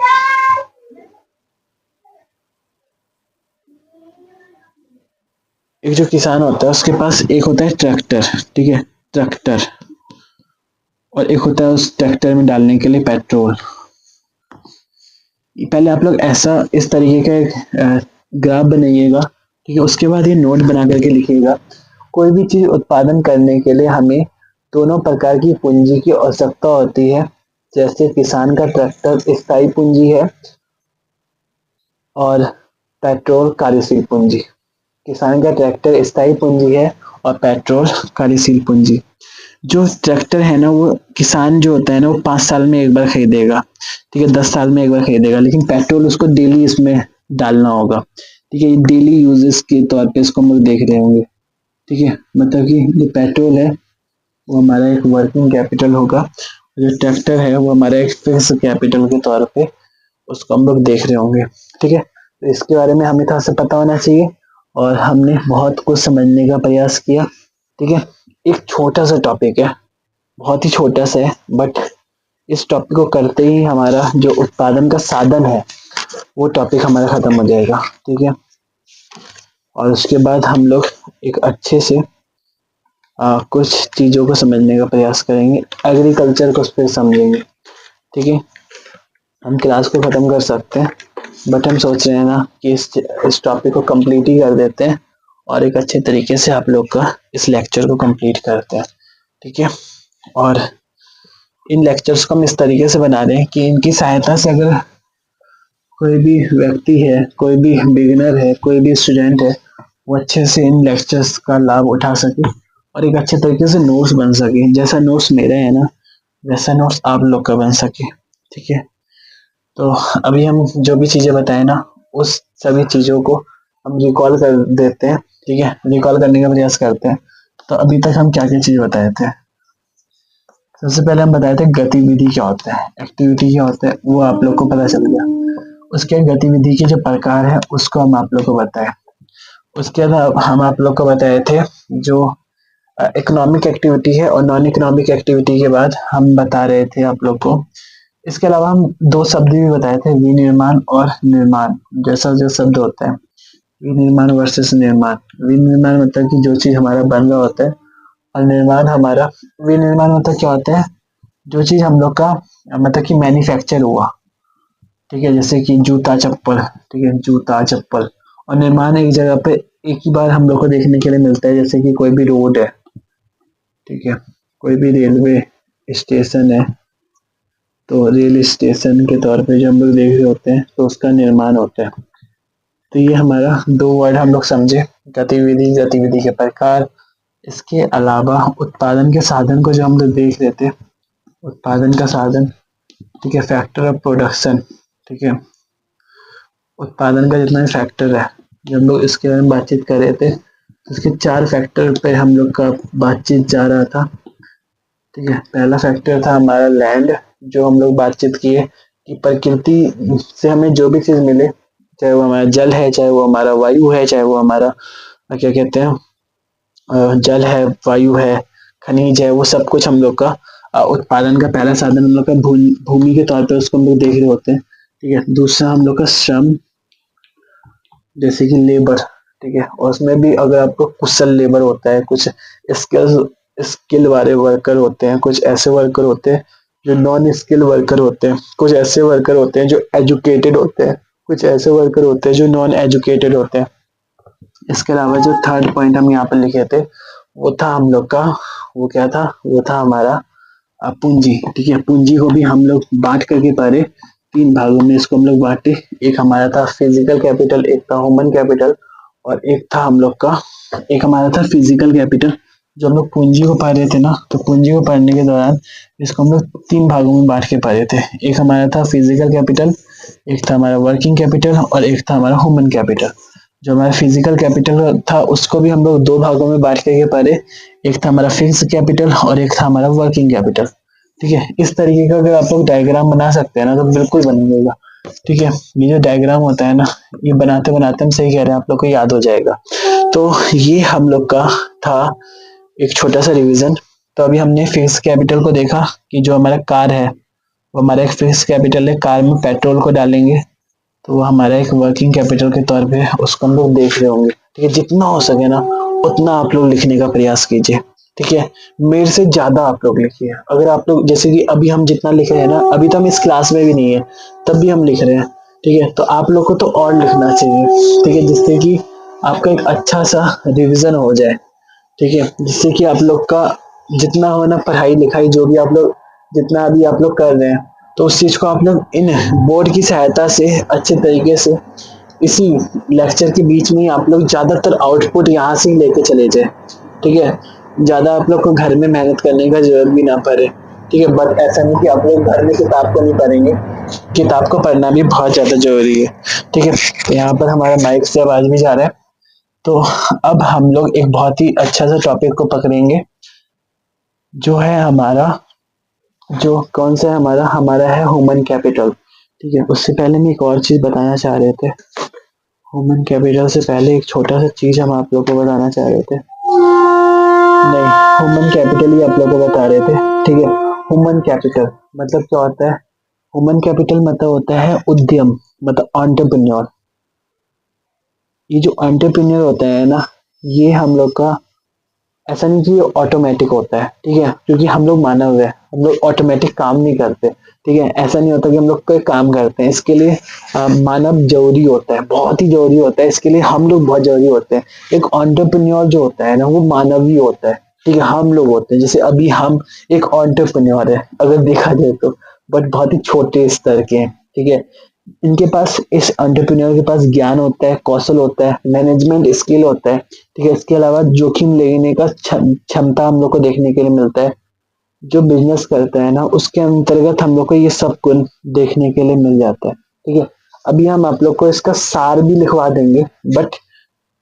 एक जो किसान होता है उसके पास एक होता है ट्रैक्टर। ठीक है, ट्रैक्टर, और एक होता है उस ट्रैक्टर में डालने के लिए पेट्रोल। पहले आप लोग ऐसा इस तरीके का एक ग्राफ बनाइएगा। ठीक है, उसके बाद ये नोट बना करके लिखिएगा, कोई भी चीज उत्पादन करने के लिए हमें दोनों प्रकार की पूंजी की आवश्यकता होती है। जैसे किसान का ट्रैक्टर स्थायी पूंजी है और पेट्रोल कार्यशील पूंजी। किसान का ट्रैक्टर स्थायी पूंजी है और पेट्रोल कार्यशील पूंजी। जो ट्रैक्टर है ना, वो किसान जो होता है ना, वो 5 साल में एक बार खरीदेगा। ठीक है, 10 साल में एक बार खरीदेगा, लेकिन पेट्रोल उसको डेली इसमें डालना होगा। ठीक है, डेली यूजेस के तौर पे इसको हम लोग देख रहे होंगे। ठीक है, मतलब कि जो पेट्रोल है वो हमारा एक वर्किंग कैपिटल होगा, जो ट्रैक्टर है वो हमारा एक फिक्स कैपिटल के तौर पे उसको हम लोग देख रहे होंगे। ठीक है, तो इसके बारे में हमें थोड़ा सा पता होना चाहिए, और हमने बहुत कुछ समझने का प्रयास किया। ठीक है, एक छोटा सा टॉपिक है, बहुत ही छोटा सा है, बट इस टॉपिक को करते ही हमारा जो उत्पादन का साधन है वो टॉपिक हमारा खत्म हो जाएगा। ठीक है, और उसके बाद हम लोग एक अच्छे से कुछ चीज़ों को समझने का प्रयास करेंगे, एग्रीकल्चर को फिर समझेंगे। ठीक है, हम क्लास को ख़त्म कर सकते हैं, बट हम सोच रहे हैं ना कि इस टॉपिक को कंप्लीट ही कर देते हैं, और एक अच्छे तरीके से आप लोग का इस लेक्चर को कंप्लीट करते हैं। ठीक है, और इन लेक्चर्स को हम इस तरीके से बना रहे हैं कि इनकी सहायता से अगर कोई भी व्यक्ति है, कोई भी बिगिनर है, कोई भी स्टूडेंट है, वो अच्छे से इन लेक्चर्स का लाभ उठा सके और एक अच्छे तरीके से नोट्स बन सके। जैसा नोट्स मेरे है ना, वैसा नोट्स आप लोग का बन सके। ठीक है, तो अभी हम जो भी चीज़ें बताए ना, उस सभी चीज़ों को हम रिकॉल कर देते हैं। ठीक है, रिकॉल करने का प्रयास करते हैं। तो अभी तक हम क्या क्या चीज़ बताए थे। सबसे पहले हम बताए थे गतिविधि क्या होता है, एक्टिविटी क्या होता है, वो आप लोग को पता चल गया। उसके गतिविधि के जो प्रकार है उसको हम आप लोग को बताए। उसके बाद हम आप लोग को बताए थे जो इकोनॉमिक एक्टिविटी है, और नॉन इकोनॉमिक एक्टिविटी के बाद हम बता रहे थे आप लोग को। इसके अलावा हम दो शब्द भी बताए थे, विनिर्माण और निर्माण जैसा जो शब्द होता है, विनिर्माण वर्सेस निर्माण। विनिर्माण मतलब कि जो चीज हमारा बन रहा होता है, और निर्माण हमारा, विनिर्माण मतलब क्या होता है, जो चीज हम लोग का मतलब कि मैन्युफैक्चर हुआ। ठीक है, जैसे कि जूता चप्पल, ठीक है, जूता चप्पल। और निर्माण एक जगह पे एक ही बार हम लोग को देखने के लिए मिलता है, जैसे कि कोई भी रोड है, ठीक है, कोई भी रेलवे स्टेशन है, तो रेल स्टेशन के तौर पे जो हम लोग देख रहे होते हैं, तो उसका निर्माण होता है। तो ये हमारा दो वर्ड हम लोग समझे, गतिविधि, गतिविधि के प्रकार। इसके अलावा उत्पादन के साधन को जो हम लोग देख रहे थे, उत्पादन का साधन, ठीक है, फैक्टर ऑफ प्रोडक्शन, ठीक है, उत्पादन का जितना भी फैक्टर है, जब हम लोग इसके बारे में बातचीत कर रहे थे तो इसके 4 फैक्टर पे हम लोग का बातचीत जा रहा था। ठीक है, पहला फैक्टर था हमारा लैंड, जो हम लोग बातचीत किए कि प्रकृति से हमें जो भी चीज मिले, चाहे वो हमारा जल है, चाहे वो हमारा वायु है, चाहे वो हमारा क्या कहते हैं जल है, वायु है, खनिज है, वो सब कुछ हम लोग का उत्पादन का पहला साधन हम लोग का भूमि के तौर पे उसको हम लोग देख रहे होते हैं। ठीक है, दूसरा हम लोग का श्रम, जैसे कि लेबर, ठीक है, और उसमें भी अगर आपको कुशल लेबर होता है, कुछ स्किल वाले वर्कर होते हैं, कुछ ऐसे वर्कर होते हैं जो नॉन स्किल वर्कर होते हैं, कुछ ऐसे वर्कर होते हैं जो एजुकेटेड होते हैं, कुछ ऐसे वर्कर होते हैं जो नॉन एजुकेटेड होते हैं। इसके अलावा जो थर्ड पॉइंट हम यहाँ पर लिखे थे वो था हम लोग का, वो क्या था, वो था हमारा पूंजी। ठीक है, पूंजी को भी हम लोग बांट करके पढ़े, 3 भागों में इसको हम लोग बांटे। एक हमारा था फिजिकल कैपिटल, एक था ह्यूमन कैपिटल, और एक था हम लोग का, एक हमारा था फिजिकल कैपिटल। जो हम लोग पूंजी को पढ़ रहे थे ना, तो पूंजी को पढ़ने के दौरान इसको हम लोग 3 भागों में बांट के पढ़ रहे थे। एक हमारा था फिजिकल कैपिटल, एक था हमारा वर्किंग कैपिटल, और एक था हमारा ह्यूमन कैपिटल। जो हमारा फिजिकल कैपिटल था उसको भी हम लोग 2 भागों में बांट करके पढ़े, एक था हमारा फिक्स कैपिटल और एक था हमारा वर्किंग कैपिटल। ठीक है, इस तरीके का अगर आप लोग डायग्राम बना सकते हैं ना तो बिल्कुल बनेगा। ठीक है, ये जो डायग्राम होता है ना, ये बनाते बनाते हम सही कह रहे हैं, आप लोग को याद हो जाएगा। तो ये हम लोग का था एक छोटा सा रिवीजन। तो अभी हमने फिक्स कैपिटल को देखा कि जो हमारा कार है वो हमारा एक फिक्स कैपिटल है, कार में पेट्रोल को डालेंगे तो वो हमारा एक वर्किंग कैपिटल के तौर पे उसको हम लोग देख रहे होंगे। ठीक है, जितना हो सके ना उतना आप लोग लिखने का प्रयास कीजिए। ठीक है, मेरे से ज्यादा आप लोग लिखिए। अगर आप लोग जैसे कि अभी हम जितना लिख रहे हैं ना, अभी तो हम इस क्लास में भी नहीं है तब भी हम लिख रहे हैं। ठीक है, तो आप लोग को तो और लिखना चाहिए। ठीक है, जिससे कि आपका एक अच्छा सा रिविजन हो जाए। ठीक है, जिससे कि आप लोग का जितना हो ना पढ़ाई लिखाई जो भी आप लोग जितना अभी आप लोग कर रहे हैं, तो उस चीज को आप लोग इन बोर्ड की सहायता से अच्छे तरीके से इसी लेक्चर के बीच में ही आप लोग ज्यादातर आउटपुट यहाँ से ही लेके चले जाए। ठीक है, ज्यादा आप लोग को घर में मेहनत करने का जरूरत भी ना पड़े। ठीक है, बट ऐसा नहीं कि आप लोग घर में किताब को नहीं पढ़ेंगे, किताब को पढ़ना भी बहुत ज्यादा जरूरी है। ठीक है, तो यहाँ पर हमारा माइक से आवाज भी जा रहा है। तो अब हम लोग एक बहुत ही अच्छा सा टॉपिक को पकड़ेंगे, जो है हमारा, जो कौन सा है हमारा, हमारा है ह्यूमन कैपिटल। ठीक है, उससे पहले मैं एक और चीज बताना चाह रहे थे। ह्यूमन कैपिटल से पहले एक छोटा सा चीज हम आप लोग को बताना चाह रहे थे। नहीं, ह्यूमन कैपिटल ही आप लोग को बता रहे थे। ठीक है, ह्यूमन कैपिटल मतलब क्या होता है? ह्यूमन कैपिटल मतलब होता है उद्यम, मतलब एंटरप्रेन्योर। ये जो एंटरप्रेन्योर होता है ना, ये हम लोग का ऐसा नहीं कि ये ऑटोमेटिक होता है। ठीक है, क्योंकि हम लोग मानव है, हम लोग ऑटोमेटिक काम नहीं करते। ठीक है, ऐसा नहीं होता कि हम लोग कोई काम करते हैं, इसके लिए मानव जरूरी होता है, बहुत ही जरूरी होता है। इसके लिए हम लोग बहुत जरूरी होते हैं। एक एंटरप्रेन्योर जो होता है ना, वो मानव ही होता है। ठीक है, हम लोग होते हैं, जैसे अभी हम एक एंटरप्रेन्योर है अगर देखा जाए तो, बट बहुत ही छोटे स्तर के हैं। ठीक है, इनके पास, इस एंटरप्रेन्योर के पास ज्ञान होता है, कौशल होता है, मैनेजमेंट स्किल होता है। ठीक है, इसके अलावा जोखिम लेने का क्षमता हम लोग को देखने के लिए मिलता है। जो बिजनेस करता है ना, उसके अंतर्गत हम लोग को ये सब गुण देखने के लिए मिल जाता है। ठीक है, अभी हम आप लोग को इसका सार भी लिखवा देंगे, बट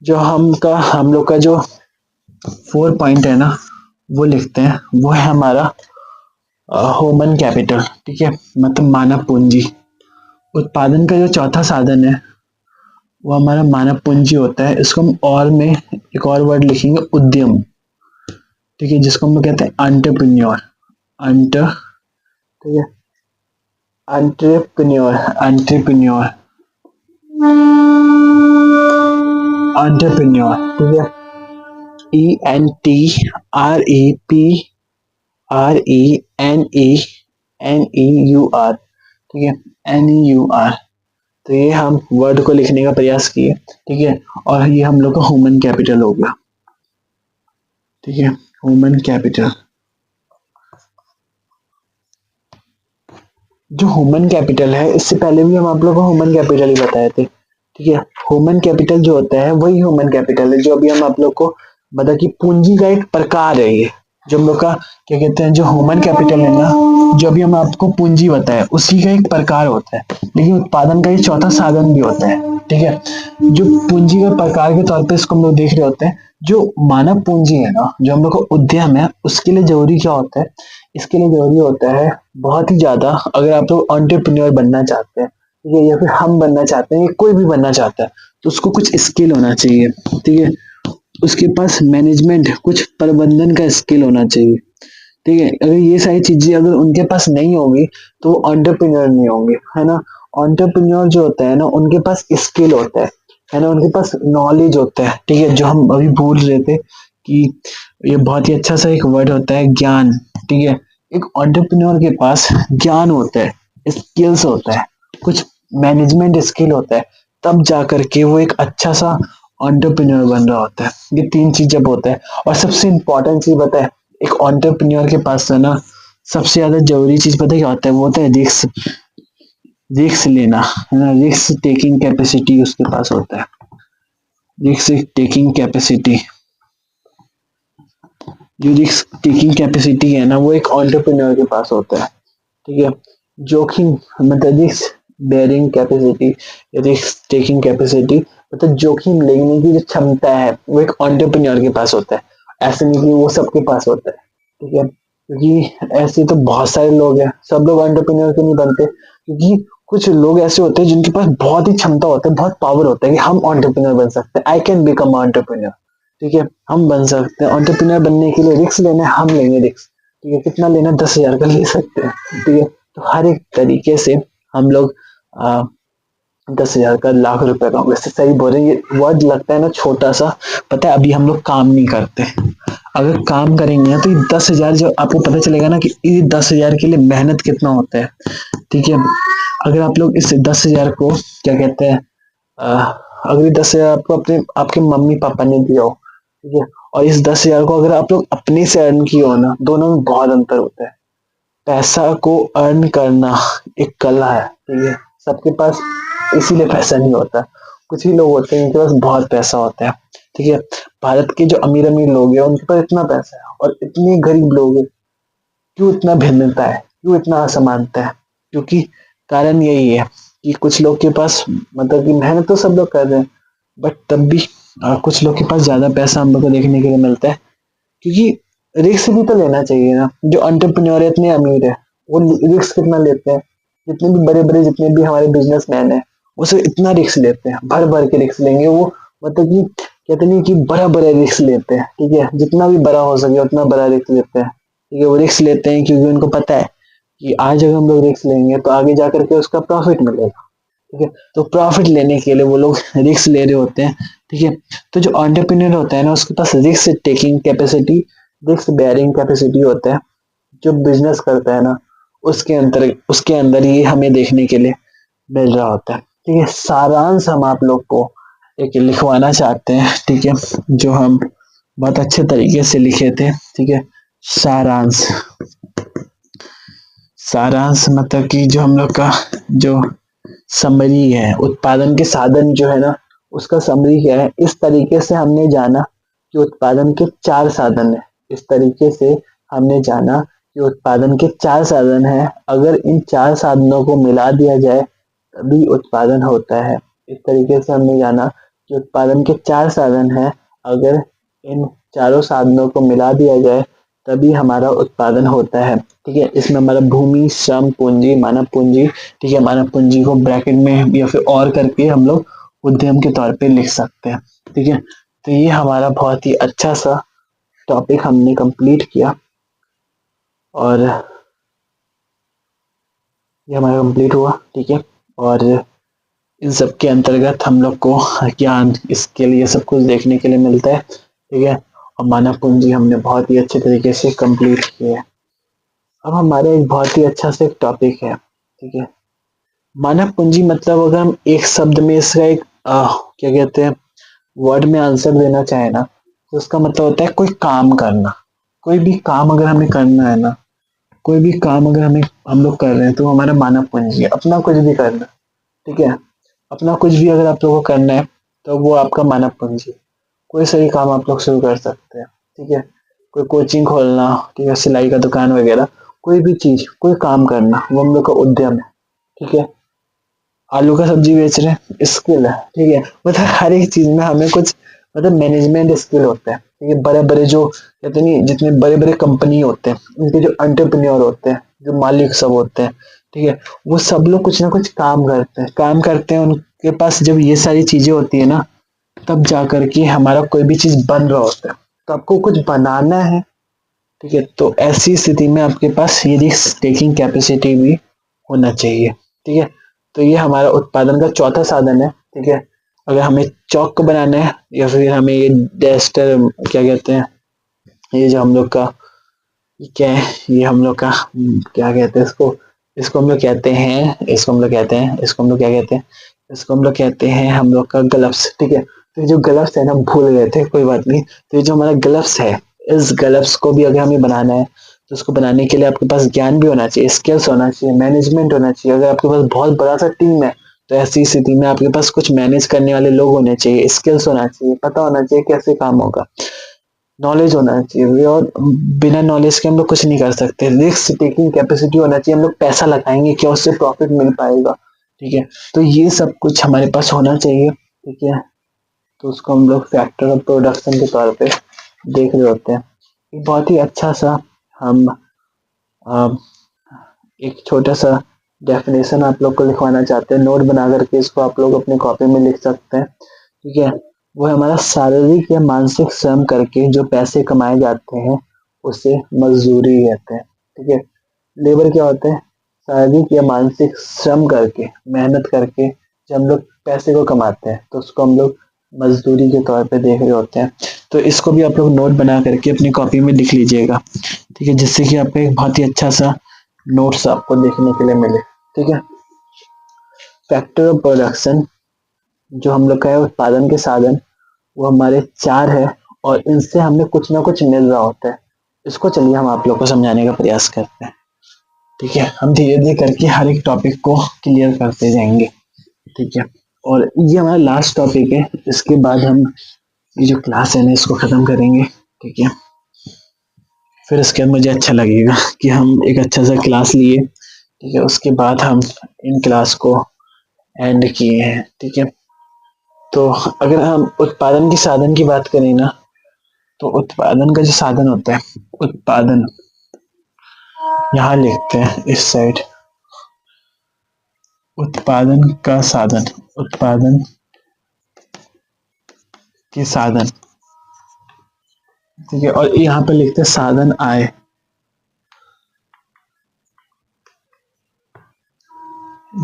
जो हम लोग का जो 4 पॉइंट है ना, वो लिखते हैं, वो है हमारा ह्यूमन कैपिटल। ठीक है, मतलब मानव पूंजी। उत्पादन का जो चौथा साधन है वो हमारा मानव पूंजी होता है। इसको हम और में एक और वर्ड लिखेंगे, उद्यम। ठीक है, जिसको हम लोग कहते हैं एंटरप्रेन्योर। एंटर ठीक है, एंटरप्रेन्योर, एंटरप्रेन्योर, एंटरप्रेन्योर। ठीक है, ENTRAPRENENEUR। ठीक है, NEUR। तो ये हम वर्ड को लिखने का प्रयास किए। ठीक है, और ये हम लोग का ह्यूमन कैपिटल हो गया। ठीक है, ह्यूमन कैपिटल। जो ह्यूमन कैपिटल है, इससे पहले भी हम आप लोग को ह्यूमन कैपिटल ही बताए थे। ठीक है, ह्यूमन कैपिटल जो होता है वही ह्यूमन कैपिटल है जो अभी हम आप लोग को, मतलब कि पूंजी का एक प्रकार है ये। जो हम लोग का क्या कहते हैं, जो ह्यूमन कैपिटल है ना, जो अभी हम आपको पूंजी बताया उसी का एक प्रकार होता है, लेकिन उत्पादन का ये चौथा साधन भी होता है। ठीक है, जो पूंजी का प्रकार के तौर पे इसको हम लोग देख रहे होते हैं। जो मानव पूंजी है ना, जो हम लोग का उद्यम है, उसके लिए जरूरी क्या होता है, इसके लिए जरूरी होता है बहुत ही ज्यादा, अगर आप लोग एंटरप्रेन्योर बनना चाहते हैं, ठीक है, या फिर हम बनना चाहते हैं, या कोई भी बनना चाहता है, तो उसको कुछ स्किल होना चाहिए। ठीक है, उसके पास मैनेजमेंट, कुछ प्रबंधन का स्किल होना चाहिए। ठीक है, अगर ये सारी चीजें अगर उनके पास नहीं होगी तो वो एंटरप्रेन्योर नहीं होंगे, है ना। एंटरप्रेन्योर जो होता है ना, उनके पास स्किल होता है ना, उनके पास नॉलेज होता है। ठीक है, जो हम अभी भूल रहे थे कि ये बहुत ही अच्छा सा एक वर्ड होता है, ज्ञान। ठीक है, एक एंटरप्रेन्योर के पास ज्ञान होता है, स्किल्स होता है, कुछ मैनेजमेंट स्किल होता है, तब जा करके वो एक अच्छा सा एंटरप्रेन्योर बन रहा होता है। ये तीन चीज जब होता है, और सबसे इम्पोर्टेंट चीज बताए, एक एंटरप्रेन्योर के पास है ना, सबसे ज्यादा जरूरी चीज पता है क्या होता है, वो होता है रिस्क। रिस्क लेना, है ना, रिस्क टेकिंग कैपेसिटी उसके पास होता है। रिस्क टेकिंग कैपेसिटी, जो रिस्क टेकिंग कैपेसिटी है ना, वो एक एंटरप्रेन्योर के पास होता है। ठीक है, जोखिम मतलब risk bearing capacity, risk taking capacity, मतलब जोखिम लेने की जो क्षमता है, वो एक एंटरप्रेन्योर के पास होता है। ऐसे नहीं कि वो सबके पास होता है। ठीक है, क्योंकि ऐसे तो बहुत सारे लोग हैं, सब लोग एंटरप्रेन्योर क्यों नहीं बनते, क्योंकि कुछ लोग ऐसे होते हैं जिनके पास बहुत ही क्षमता होता है, बहुत पावर होता है कि हम एंटरप्रेन्योर बन सकते हैं, आई कैन बिकम एंटरप्रेन्योर। ठीक है, हम बन सकते हैं एंटरप्रेन्योर। बनने के लिए रिस्क लेना है, हम लेंगे रिस्क। ठीक है, कितना लेना, 10,000 का ले सकते हैं। ठीक है, तो हर एक तरीके से हम लोग 10,000 का, लाख रुपए का, वैसे सही बोल रहे हैं, ये वर्ड लगता है ना छोटा सा, पता है अभी हम लोग काम नहीं करते, अगर काम करेंगे ना तो ये 10,000 जो आपको पता चलेगा ना कि ये 10,000 के लिए मेहनत कितना होता है। ठीक है, अगर आप लोग इस 10,000 को क्या कहते हैं, अगर ये 10,000 आपको अपने आपके मम्मी पापा ने दिया हो, ठीक है, और इस 10,000 को अगर आप लोग अपने से अर्न किए हो ना, दोनों में बहुत अंतर होता है। पैसा को अर्न करना एक कला है। ठीक है, सबके पास इसीलिए पैसा नहीं होता, कुछ ही लोग होते हैं जिनके पास बहुत पैसा होता है। ठीक है, भारत के जो अमीर अमीर लोग हैं उनके पास इतना पैसा है, और इतने गरीब लोग हैं, क्यों इतना भिन्नता है, क्यों इतना असमानता है, क्योंकि कारण यही है कि कुछ लोग के पास, मतलब कि मेहनत तो सब लोग कर रहे हैं, बट तब भी कुछ लोग के पास ज्यादा पैसा हम लोग को देखने के लिए मिलता है, क्योंकि रिस्क भी तो लेना चाहिए ना। जो एंटरप्रेन्योर इतने अमीर है, वो रिस्क कितना लेते हैं, जितने भी बड़े बड़े, जितने भी हमारे बिजनेसमैन है, वो सब इतना रिस्क लेते हैं, भर भर के रिस्क लेंगे वो, मतलब कि कहते नहीं कि बड़ा बड़ा रिस्क लेते हैं। ठीक है, जितना भी बड़ा हो सके उतना बड़ा रिस्क लेते हैं। ठीक है, वो रिस्क लेते हैं क्योंकि उनको पता है कि आज अगर हम लोग रिस्क लेंगे तो आगे जा करके उसका प्रॉफिट मिलेगा। ठीक है, तो प्रॉफिट लेने के लिए वो लोग रिस्क ले रहे होते हैं। ठीक है, तो जो एंटरप्रेन्योर होता है ना, उसके पास risk taking capacity, risk bearing capacity होता है। जो बिजनेस करता है ना, उसके अंदर ये हमें देखने के लिए मिल रहा होता है। ठीक है, सारांश हम आप लोग को एक लिखवाना चाहते हैं। ठीक है, जो हम बहुत अच्छे तरीके से लिखे थे। ठीक है, सारांश, सारांश मतलब कि जो हम लोग का जो समरी है, उत्पादन के साधन जो है ना, उसका समरी क्या है, इस तरीके से हमने जाना कि उत्पादन के चार साधन है। इस तरीके से हमने जाना कि उत्पादन के चार साधन है, अगर इन चार साधनों को मिला दिया जाए तभी उत्पादन होता है। इस तरीके से हमने जाना कि उत्पादन के चार साधन है, अगर इन चारों साधनों को मिला दिया जाए तभी हमारा उत्पादन होता है। ठीक है, इसमें हमारा भूमि, श्रम, पूंजी, मानव पूंजी। ठीक है, मानव पूंजी को ब्रैकेट में या फिर और करके हम लोग उद्यम के तौर पे लिख सकते हैं। ठीक है, तो ये हमारा बहुत ही अच्छा सा टॉपिक हमने कंप्लीट किया, और ये हमारा कंप्लीट हुआ। ठीक है, और इन सब के अंतर्गत हम लोग को ज्ञान, इसके लिए सब कुछ देखने के लिए मिलता है। ठीक है, और मानव पूंजी हमने बहुत ही अच्छे तरीके से कंप्लीट किया है। अब हमारा एक बहुत ही अच्छा सा एक टॉपिक है। ठीक है, मानव पूंजी मतलब अगर हम एक शब्द में इसका एक क्या कहते हैं, वर्ड में आंसर देना चाहे ना, तो उसका मतलब होता है कोई काम करना। कोई भी काम अगर हमें करना है ना, कोई भी काम अगर हम लोग कर रहे हैं तो वो हमारा मानव पूंजी है, अपना कुछ भी करना। ठीक है, अपना कुछ भी अगर आप लोगों को करना है तो वो आपका मानव पूंजी है। कोई सही काम आप लोग शुरू कर सकते हैं। ठीक है, कोई कोचिंग खोलना, ठीक है, सिलाई का दुकान वगैरह, कोई भी चीज, कोई काम करना, वो हम लोग का उद्यम है। ठीक है, आलू का सब्जी बेच रहे हैं, स्किल है। ठीक है, मतलब हर एक चीज में हमें कुछ मतलब मैनेजमेंट स्किल होता है। ठीक है, बड़े बड़े जो कहते नहीं, जितने बड़े बड़े कंपनी होते हैं उनके जो एंटरप्रेन्योर होते हैं, जो मालिक सब होते हैं, ठीक है, वो सब लोग कुछ ना कुछ काम करते हैं उनके पास जब ये सारी चीजें होती है ना, तब जा करके हमारा कोई भी चीज बन रहा होता है। तो आपको कुछ बनाना है, ठीक है, तो ऐसी स्थिति में आपके पास ये रिस्क टेकिंग कैपेसिटी भी होना चाहिए। ठीक है, तो ये हमारा उत्पादन का चौथा साधन है। ठीक है, अगर हमें चौक को बनाना है या फिर हमें ये डेस्टर क्या कहते हैं, ये जो हम लोग का ये क्या है, ये हम लोग का क्या कहते हैं इसको, इसको हम लोग कहते हैं, इसको हम लोग कहते हैं, इसको हम लोग क्या कहते हैं, इसको हम लोग कहते हैं हम लोग का ग्लव्स। ठीक है, तो ये जो ग्लव्स है ना, भूल गए थे, कोई बात नहीं। तो ये जो हमारा ग्लव्स है, इस ग्लव्स को भी अगर हमें बनाना है तो उसको बनाने के लिए आपके पास ज्ञान भी होना चाहिए, स्किल्स होना चाहिए, मैनेजमेंट होना चाहिए। अगर आपके पास बहुत बड़ा सा टीम है तो ऐसी स्थिति में आपके पास कुछ मैनेज करने वाले लोग होने चाहिए, स्किल्स होना चाहिए, पता होना चाहिए कैसे काम होगा, नॉलेज होना चाहिए। और बिना नॉलेज के हम लोग कुछ नहीं कर सकते। रिस्क टेकिंग कैपेसिटी होना चाहिए, हम लोग पैसा लगाएंगे क्या उससे प्रॉफिट मिल पाएगा। ठीक है, तो ये सब कुछ हमारे पास होना चाहिए। ठीक है, तो उसको हम लोग फैक्टर ऑफ प्रोडक्शन के तौर पे देख रहे होते हैं। एक बहुत ही अच्छा सा हम अ, एक छोटा सा डेफिनेशन आप लोग को लिखवाना चाहते हैं, नोट बना करके इसको आप लोग अपनी कॉपी में लिख सकते हैं। ठीक है, वो है हमारा शारीरिक या मानसिक श्रम करके जो पैसे कमाए जाते हैं उसे मजदूरी कहते हैं। ठीक है, लेबर क्या होते हैं, शारीरिक या मानसिक श्रम करके, मेहनत करके जब हम लोग पैसे को कमाते हैं तो उसको हम लोग मजदूरी के तौर पे देख रहे होते हैं। तो इसको भी आप लोग नोट बना करके अपनी कॉपी में लिख लीजिएगा। ठीक है, जिससे कि आपको एक बहुत ही अच्छा सा नोट्स आपको देखने के लिए मिले। ठीक है, फैक्टर ऑफ प्रोडक्शन जो हम लोग का है उत्पादन के साधन, वो हमारे चार है और इनसे हमें कुछ ना कुछ मिल रहा होता है। इसको चलिए हम आप लोग को समझाने का प्रयास करते हैं। ठीक है, हम धीरे धीरे करके हर एक टॉपिक को क्लियर करते जाएंगे। ठीक है, और ये हमारा लास्ट टॉपिक है, इसके बाद हम ये जो क्लास है ना इसको खत्म करेंगे। ठीक है, फिर इसके बाद मुझे अच्छा लगेगा कि हम एक अच्छा सा क्लास लिए। ठीक है, उसके बाद हम इन क्लास को एंड किए हैं। ठीक है, तो अगर हम उत्पादन के साधन की बात करें ना, तो उत्पादन का जो साधन होता है, उत्पादन यहाँ लिखते हैं इस साइड, उत्पादन का साधन, उत्पादन के साधन। ठीक है, और यहाँ पे लिखते हैं साधन आय।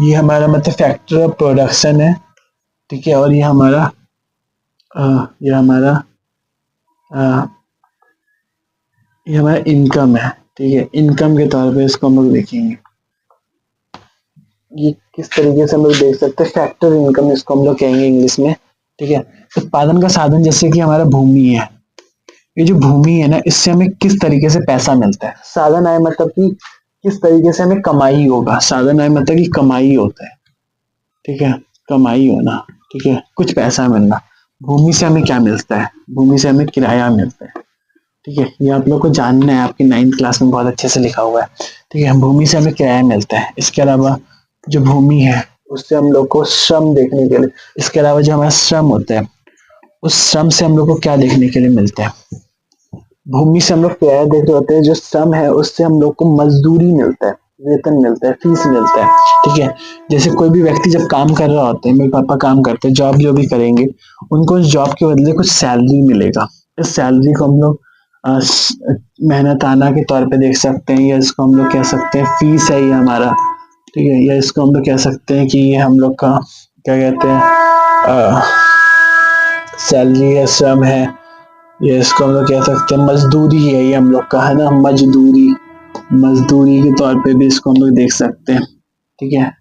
ये हमारा मतलब फैक्टर ऑफ प्रोडक्शन है। ठीक है, और ये हमारा ये हमारा ये हमारा इनकम है। ठीक है, इनकम के तौर पे इसको हम लोग देखेंगे। ये किस तरीके से हम लोग देख सकते हैं, फैक्टर इनकम इसको हम लोग कहेंगे इंग्लिश में। ठीक है, उत्पादन का साधन जैसे कि हमारा भूमि है, ये जो भूमि है ना इससे हमें किस तरीके से पैसा मिलता है। साधन आय मतलब कि किस तरीके से हमें कमाई होगा, साधन आय मतलब कि कमाई होता है। ठीक है, कमाई होना, ठीक है, कुछ पैसा मिलना। भूमि से हमें क्या मिलता है, भूमि से हमें किराया मिलता है। ठीक है, ये आप लोग को जानना है, आपकी 9th क्लास में बहुत अच्छे से लिखा हुआ है। ठीक है, भूमि से हमें किराया मिलता है। इसके अलावा जो भूमि है उससे हम लोग को श्रम देखने के लिए, इसके अलावा जो हमारा श्रम होता है उस श्रम से हम लोग को क्या देखने के लिए मिलता है, भूमि से हम लोग किराया देख रहे होते हैं, जो श्रम है उससे हम लोग को मजदूरी मिलता है, वेतन मिलता है, फीस मिलता है। ठीक है, जैसे कोई भी व्यक्ति जब काम कर रहा होता है, मेरे पापा काम करते हैं, जॉब जो भी करेंगे उनको उस जॉब के बदले कुछ सैलरी मिलेगा। इस सैलरी को हम लोग मेहनत आना के तौर पे देख सकते हैं, या इसको हम लोग कह सकते हैं फीस है ये हमारा। ठीक है, या इसको हम लोग कह सकते हैं कि ये हम लोग का क्या कहते हैं, सैलरी है, श्रम है। ये इसको हम लोग कह सकते हैं मजदूरी है, ये हम लोग का है ना, मजदूरी, मजदूरी के तौर पे भी इसको हम लोग देख सकते हैं। ठीक है,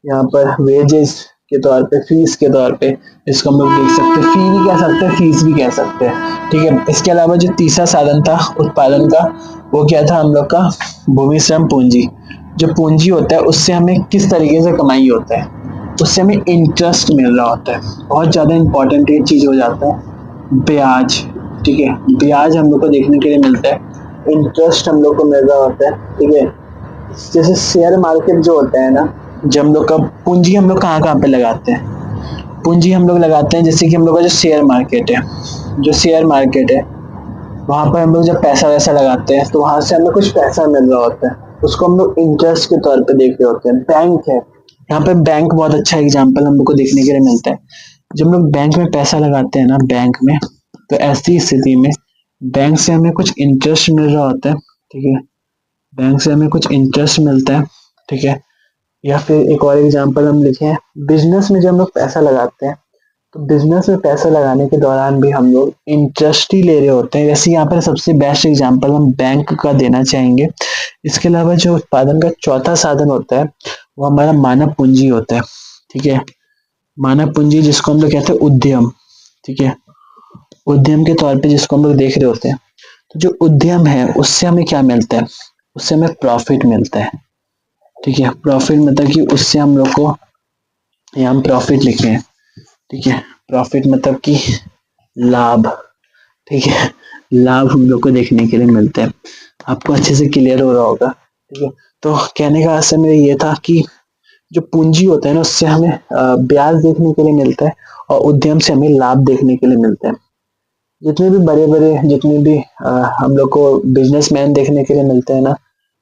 यहाँ पर वेजेस के तौर पे, फीस के तौर पे इसको हम लोग देख सकते हैं, फी भी कह सकते हैं, फीस भी कह सकते हैं। ठीक है, इसके अलावा जो तीसरा साधन था उत्पादन का, वो क्या था हम लोग का, भूमि श्रम पूंजी। जो पूंजी होता है उससे हमें किस तरीके से कमाई होता है, उससे हमें इंटरेस्ट मिल रहा होता है। बहुत ज्यादा इंपॉर्टेंट ये चीज हो जाता है, ब्याज। ठीक है, ब्याज हम लोग को देखने के लिए मिलता है, इंटरेस्ट हम लोग को मिल रहा होता है। ठीक है, जैसे शेयर मार्केट जो होता है ना, जब हम लोग का पूंजी हम लोग कहाँ कहाँ पे लगाते हैं, पूंजी हम लोग लगाते हैं जैसे कि हम लोग का जो शेयर मार्केट है, जो शेयर मार्केट है वहां पर हम लोग जब पैसा वैसा लगाते हैं तो वहां से हमें कुछ पैसा मिल रहा होता है, उसको हम लोग इंटरेस्ट के तौर पे देख रहे होते हैं। बैंक है, यहाँ पे बैंक बहुत अच्छा एग्जाम्पल हम लोग को देखने के लिए मिलता है। जब हम लोग बैंक में पैसा लगाते हैं ना, बैंक में, तो ऐसी स्थिति में बैंक से हमें कुछ इंटरेस्ट मिल रहा होता है। ठीक है, बैंक से हमें कुछ इंटरेस्ट मिलता है। ठीक है, या फिर एक और एग्जांपल हम लिखें, बिजनेस में जब हम लोग पैसा लगाते हैं तो बिजनेस में पैसा लगाने के दौरान भी हम लोग इंटरेस्ट ही ले रहे होते हैं। वैसे यहाँ पर सबसे बेस्ट एग्जांपल हम बैंक का देना चाहेंगे। इसके अलावा जो उत्पादन का चौथा साधन होता है वो हमारा मानव पूंजी होता है। ठीक है, मानव पूंजी जिसको हम लोग कहते हैं उद्यम। ठीक है, उद्यम के तौर पे जिसको हम लोग देख रहे होते हैं, तो जो उद्यम है उससे हमें क्या मिलता है, उससे हमें प्रॉफिट मिलता है। ठीक है, प्रॉफिट मतलब कि उससे हम लोग को, यहाँ हम प्रॉफिट लिखे हैं। ठीक है, प्रॉफिट मतलब कि लाभ। ठीक है, लाभ हम लोग को देखने के लिए मिलता है। आपको अच्छे से क्लियर हो रहा होगा। ठीक है, तो कहने का आशय मेरा ये था कि जो पूंजी होता है ना उससे हमें ब्याज देखने के लिए मिलता है और उद्यम से हमें लाभ देखने के लिए मिलता है। जितने भी बड़े बड़े, जितने भी हम लोग को बिजनेसमैन देखने के लिए मिलते हैं ना,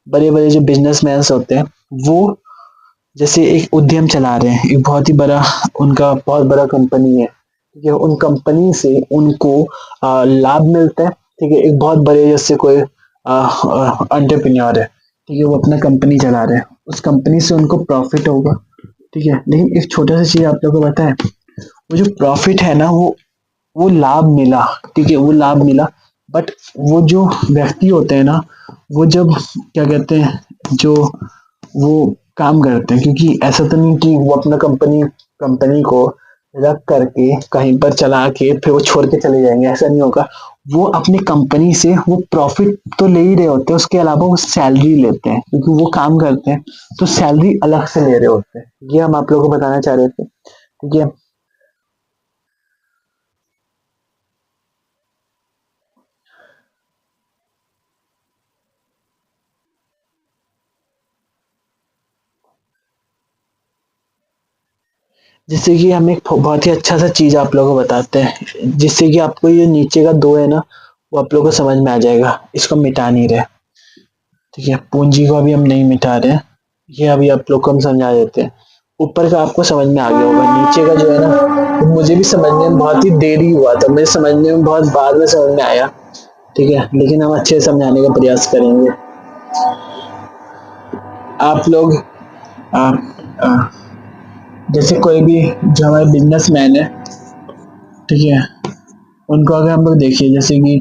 बड़े बड़े जो बिजनेसमैन होते हैं वो जैसे एक उद्यम चला रहे हैं, एक बहुत ही बड़ा, उनका बहुत बड़ा कंपनी है। ठीक है, उन कंपनी से उनको लाभ मिलता है। ठीक है, एक बहुत बड़े जैसे कोई एंटरप्रेन्योर है, ठीक है, वो अपना कंपनी चला रहे हैं, उस कंपनी से उनको प्रॉफिट होगा। ठीक है, लेकिन एक छोटा सा चीज आप लोगों को पता है, वो जो प्रॉफिट है ना, वो लाभ मिला। ठीक है, वो लाभ मिला, बट वो जो व्यक्ति होते हैं ना, वो जब क्या कहते हैं, जो वो काम करते हैं, क्योंकि ऐसा तो नहीं कि वो अपना कंपनी कंपनी को रख करके कहीं पर चला के फिर वो छोड़ के चले जाएंगे, ऐसा नहीं होगा। वो अपनी कंपनी से वो प्रॉफिट तो ले ही रहे होते हैं, उसके अलावा वो सैलरी लेते हैं, क्योंकि वो काम करते हैं तो सैलरी अलग से ले रहे होते हैं। ये हम आप लोगों को बताना चाह रहे थे। ठीक है, जिससे कि हम एक बहुत ही अच्छा सा चीज आप लोगों को बताते हैं, जिससे कि आपको ये नीचे का दो है ना, वो आप लोगों को समझ में आ जाएगा। इसको मिटा नहीं रहे। ठीक है, पूंजी को अभी हम नहीं मिटा रहे हैं, ये अभी आप लोग को हम समझा देते हैं। ऊपर का आपको समझ में आ गया होगा, नीचे का जो है ना, वो मुझे भी समझने में बहुत ही देरी हुआ था, मुझे समझने में बहुत बाद में समझ में आया। ठीक है, लेकिन हम अच्छे से समझाने का प्रयास करेंगे। आप लोग आ, आ, जैसे कोई भी जो हमारे बिजनेसमैन है, ठीक है, उनको अगर हम लोग देखिए, जैसे कि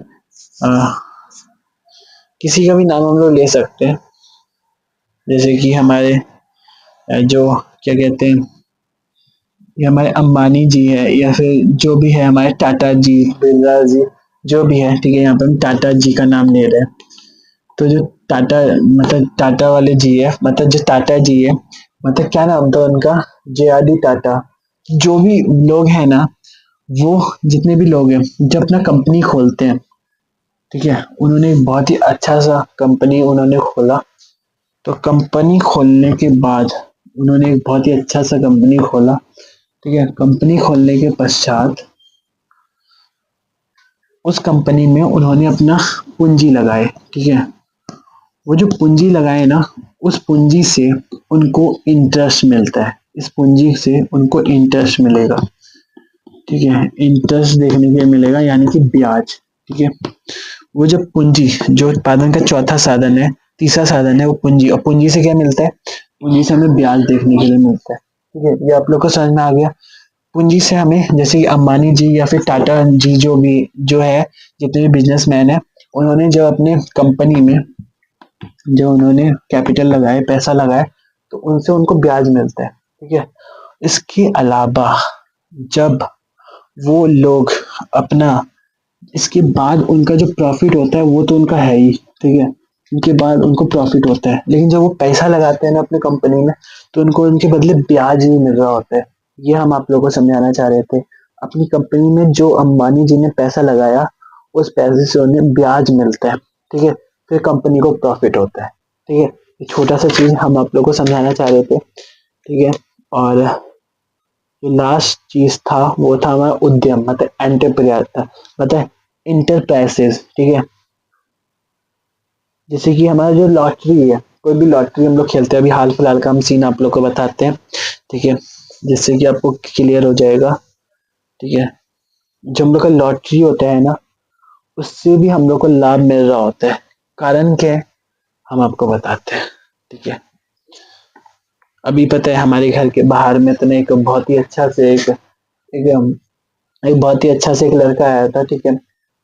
आ, किसी का भी नाम हम लोग ले सकते हैं, जैसे कि हमारे जो क्या कहते हैं, ये हमारे अंबानी जी है, या फिर जो भी है हमारे टाटा जी, बिरला जी, जो भी है। ठीक है, यहाँ पर हम टाटा जी का नाम ले रहे हैं। तो जो टाटा, मतलब टाटा वाले जी है, मतलब जो टाटा जी है, मतलब क्या नाम था उनका, जे आर डी टाटा। जो भी लोग हैं ना, वो जितने भी लोग हैं जब अपना कंपनी खोलते हैं, ठीक है, उन्होंने एक बहुत ही अच्छा सा कंपनी उन्होंने खोला। तो कंपनी खोलने के बाद उन्होंने एक बहुत ही अच्छा सा कंपनी खोला। ठीक है, कंपनी खोलने के पश्चात उस कंपनी में उन्होंने अपना पूंजी लगाए। ठीक है, वो जो पूंजी लगाए ना, उस पूंजी से उनको इंटरेस्ट मिलता है, इस पूंजी से उनको इंटरेस्ट मिलेगा। ठीक है, इंटरेस्ट देखने के लिए मिलेगा, यानी कि ब्याज। ठीक है, वो जो पूंजी, जो उत्पादन का चौथा साधन है, तीसरा साधन है वो पूंजी, और पूंजी से क्या मिलता है, पूंजी से हमें ब्याज देखने के लिए मिलता है। ठीक है, ये आप लोग को समझ में आ गया। पूंजी से हमें, जैसे कि अंबानी जी या फिर टाटा जी, जो भी जो है, जितने भी बिजनेसमैन है, उन्होंने जब अपने कंपनी में जो उन्होंने कैपिटल लगाए, पैसा लगाए, तो उनसे उनको ब्याज मिलता है। ठीक है, इसके अलावा जब वो लोग अपना, इसके बाद उनका जो प्रॉफिट होता है वो तो उनका है ही। ठीक है, उनके बाद उनको प्रॉफिट होता है, लेकिन जब वो पैसा लगाते हैं ना अपने कंपनी में, तो उनको उनके बदले ब्याज ही मिल रहा होता है। ये हम आप लोगों को समझाना चाह रहे थे। अपनी कंपनी में जो अंबानी जी ने पैसा लगाया, उस पैसे से उन्हें ब्याज मिलता है, ठीक है, फिर कंपनी को प्रॉफिट होता है, ठीक है। ये छोटा सा चीज हम आप लोगों को समझाना चाह रहे थे, ठीक है। और जो लास्ट चीज था वो था हमारा उद्यम, मतलब एंटरप्रेन्योर था, मतलब इंटरप्राइजेस, ठीक है। जैसे कि हमारा जो लॉटरी है, कोई भी लॉटरी हम लोग खेलते हैं, अभी हाल फिलहाल का हम सीन आप लोग को बताते हैं, ठीक है, जिससे कि आपको क्लियर हो जाएगा, ठीक है। जो हम लोग का लॉटरी होता है ना, उससे भी हम लोग को लाभ मिल रहा होता है। कारण क्या है, हम आपको बताते हैं, ठीक है। अभी पता है हमारे घर के बाहर में तो एक बहुत ही अच्छा से एक बहुत ही अच्छा से एक लड़का आया था, ठीक है।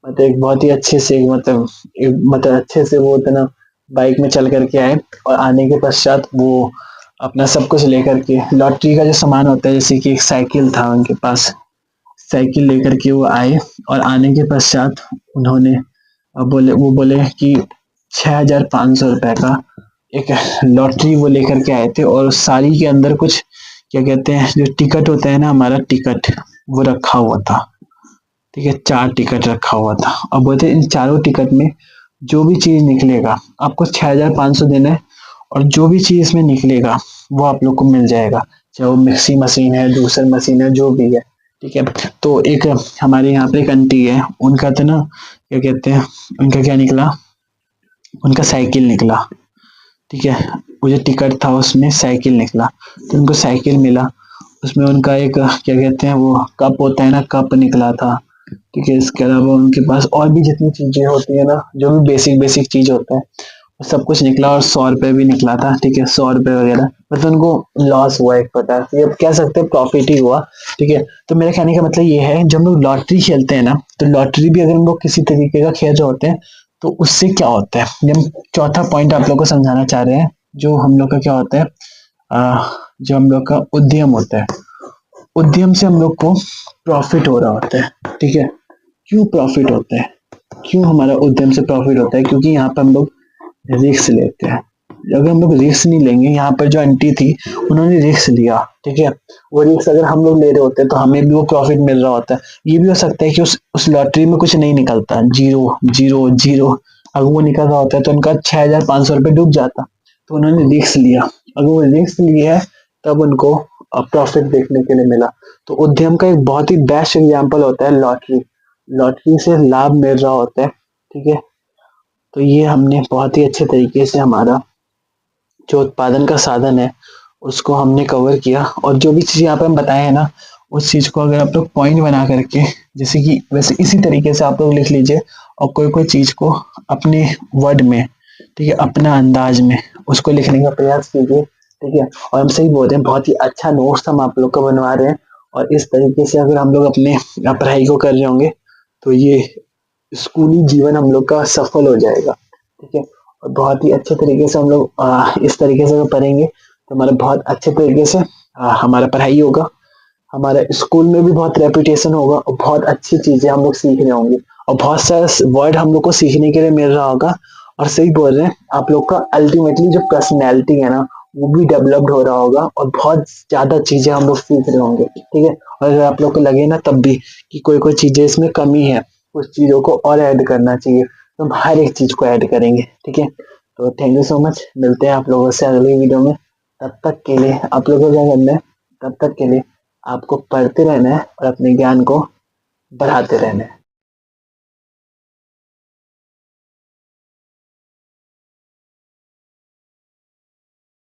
मतलब एक बहुत ही अच्छे से मतलब अच्छे से वो इतना बाइक में चल करके आए, और आने के पश्चात वो अपना सब कुछ लेकर के लॉटरी का जो सामान होता है, जैसे कि एक साइकिल था उनके पास, साइकिल लेकर के वो आए, और आने के पश्चात उन्होंने वो बोले कि 6,500 रुपए का एक लॉटरी वो लेकर के आए थे, और उस साड़ी के अंदर कुछ क्या कहते हैं, जो टिकट होता है ना हमारा टिकट, वो रखा हुआ था, ठीक है। 4 टिकट रखा हुआ था, अब बोलते इन चारों टिकट में जो भी चीज निकलेगा आपको 6,500 देना है, और जो भी चीज इसमें निकलेगा वो आप लोग को मिल जाएगा, चाहे वो मिक्सी मशीन है, जूसर मशीन है, जो भी है, ठीक है। तो एक हमारे यहाँ पे एक आंटी है, उनका तो ना क्या कहते हैं, उनका क्या निकला, उनका साइकिल निकला, ठीक है। वो जो टिकट था उसमें साइकिल निकला, तो उनको साइकिल मिला, उसमें उनका एक क्या कहते हैं, वो कप होता है ना, कप निकला था, ठीक है। इसके अलावा उनके पास और भी जितनी चीजें होती है ना, जो भी बेसिक बेसिक चीज होता है, वो सब कुछ निकला, और 100 रुपए भी निकला था, ठीक है, 100 रुपए वगैरह, मतलब उनको लॉस हुआ एक प्रकार से, अब कह सकते हैं प्रॉफिट ही हुआ, ठीक है। तो मेरे कहने का मतलब ये है, जब हम लोग लॉटरी खेलते हैं ना, तो लॉटरी भी अगर हम लोग किसी तरीके का खेल रहे होते हैं, तो उससे क्या होता है, ये हम चौथा पॉइंट आप लोग को समझाना चाह रहे हैं, जो हम लोग का क्या होता है, जो हम लोग का उद्यम होता है, उद्यम से हम लोग को प्रॉफिट हो रहा होता है, ठीक है। क्यों प्रॉफिट होता है, क्यों हमारा उद्यम से प्रॉफिट होता है, क्योंकि यहाँ पर हम लोग रिस्क लेते हैं। अगर हम लोग रिस्क नहीं लेंगे, यहाँ पर जो आंटी थी उन्होंने रिस्क लिया, ठीक है। वो रिस्क अगर हम लोग ले रहे होते हैं, तो हमें भी वो प्रॉफिट मिल रहा होता है। ये भी हो सकता है कि उस लॉटरी में कुछ नहीं निकलता, जीरो जीरो जीरो, अगर वो निकल रहा होता है तो उनका 6,500 रुपये डूब जाता। तो उन्होंने रिस्क लिया, अगर वो रिस्क लिए है तब उनको प्रॉफिट देखने के लिए मिला। तो उद्यम का एक बहुत ही बेस्ट एग्जाम्पल होता है लॉटरी, लॉटरी से लाभ मिल रहा होता है, ठीक है। तो ये हमने बहुत ही अच्छे तरीके से हमारा जो उत्पादन का साधन है उसको हमने कवर किया, और जो भी चीज़ यहाँ पे हम बताए हैं ना, उस चीज़ को अगर आप लोग पॉइंट बना करके, जैसे कि वैसे इसी तरीके से आप लोग लिख लीजिए, और कोई कोई चीज़ को अपने वर्ड में, ठीक है, अपना अंदाज में उसको लिखने का प्रयास कीजिए, ठीक है। और हम सही बोल रहे हैं, बहुत ही अच्छा नोट्स हम आप लोग को बनवा रहे हैं, और इस तरीके से अगर हम लोग अपने पढ़ाई को कर रहे होंगे, तो ये स्कूली जीवन हम लोग का सफल हो जाएगा, ठीक है। और बहुत ही अच्छे तरीके से हम लोग इस तरीके से अगर पढ़ेंगे, तो हमारा बहुत अच्छे तरीके से हमारा पढ़ाई होगा, हमारा स्कूल में भी बहुत रेपुटेशन होगा, और बहुत अच्छी चीजें हम लोग सीख रहे होंगे, और बहुत सारा वर्ड हम लोग को सीखने के लिए मिल रहा होगा। और सही बोल रहे हैं आप लोग का, अल्टीमेटली जो पर्सनैलिटी है ना, वो भी डेवलप्ड हो रहा होगा, और बहुत ज्यादा चीजें हम लोग सीख रहे होंगे, ठीक है। और अगर आप लोग को लगे ना तब भी कि कोई कोई चीजें इसमें कमी है, उस चीजों को और ऐड करना चाहिए, तो हम हर एक चीज को ऐड करेंगे, ठीक है। तो थैंक यू सो मच, मिलते हैं आप लोगों से अगली वीडियो में। तब तक के लिए आप लोगों को क्या करना है, तब तक के लिए आपको पढ़ते रहना है, और अपने ज्ञान को बढ़ाते रहना है।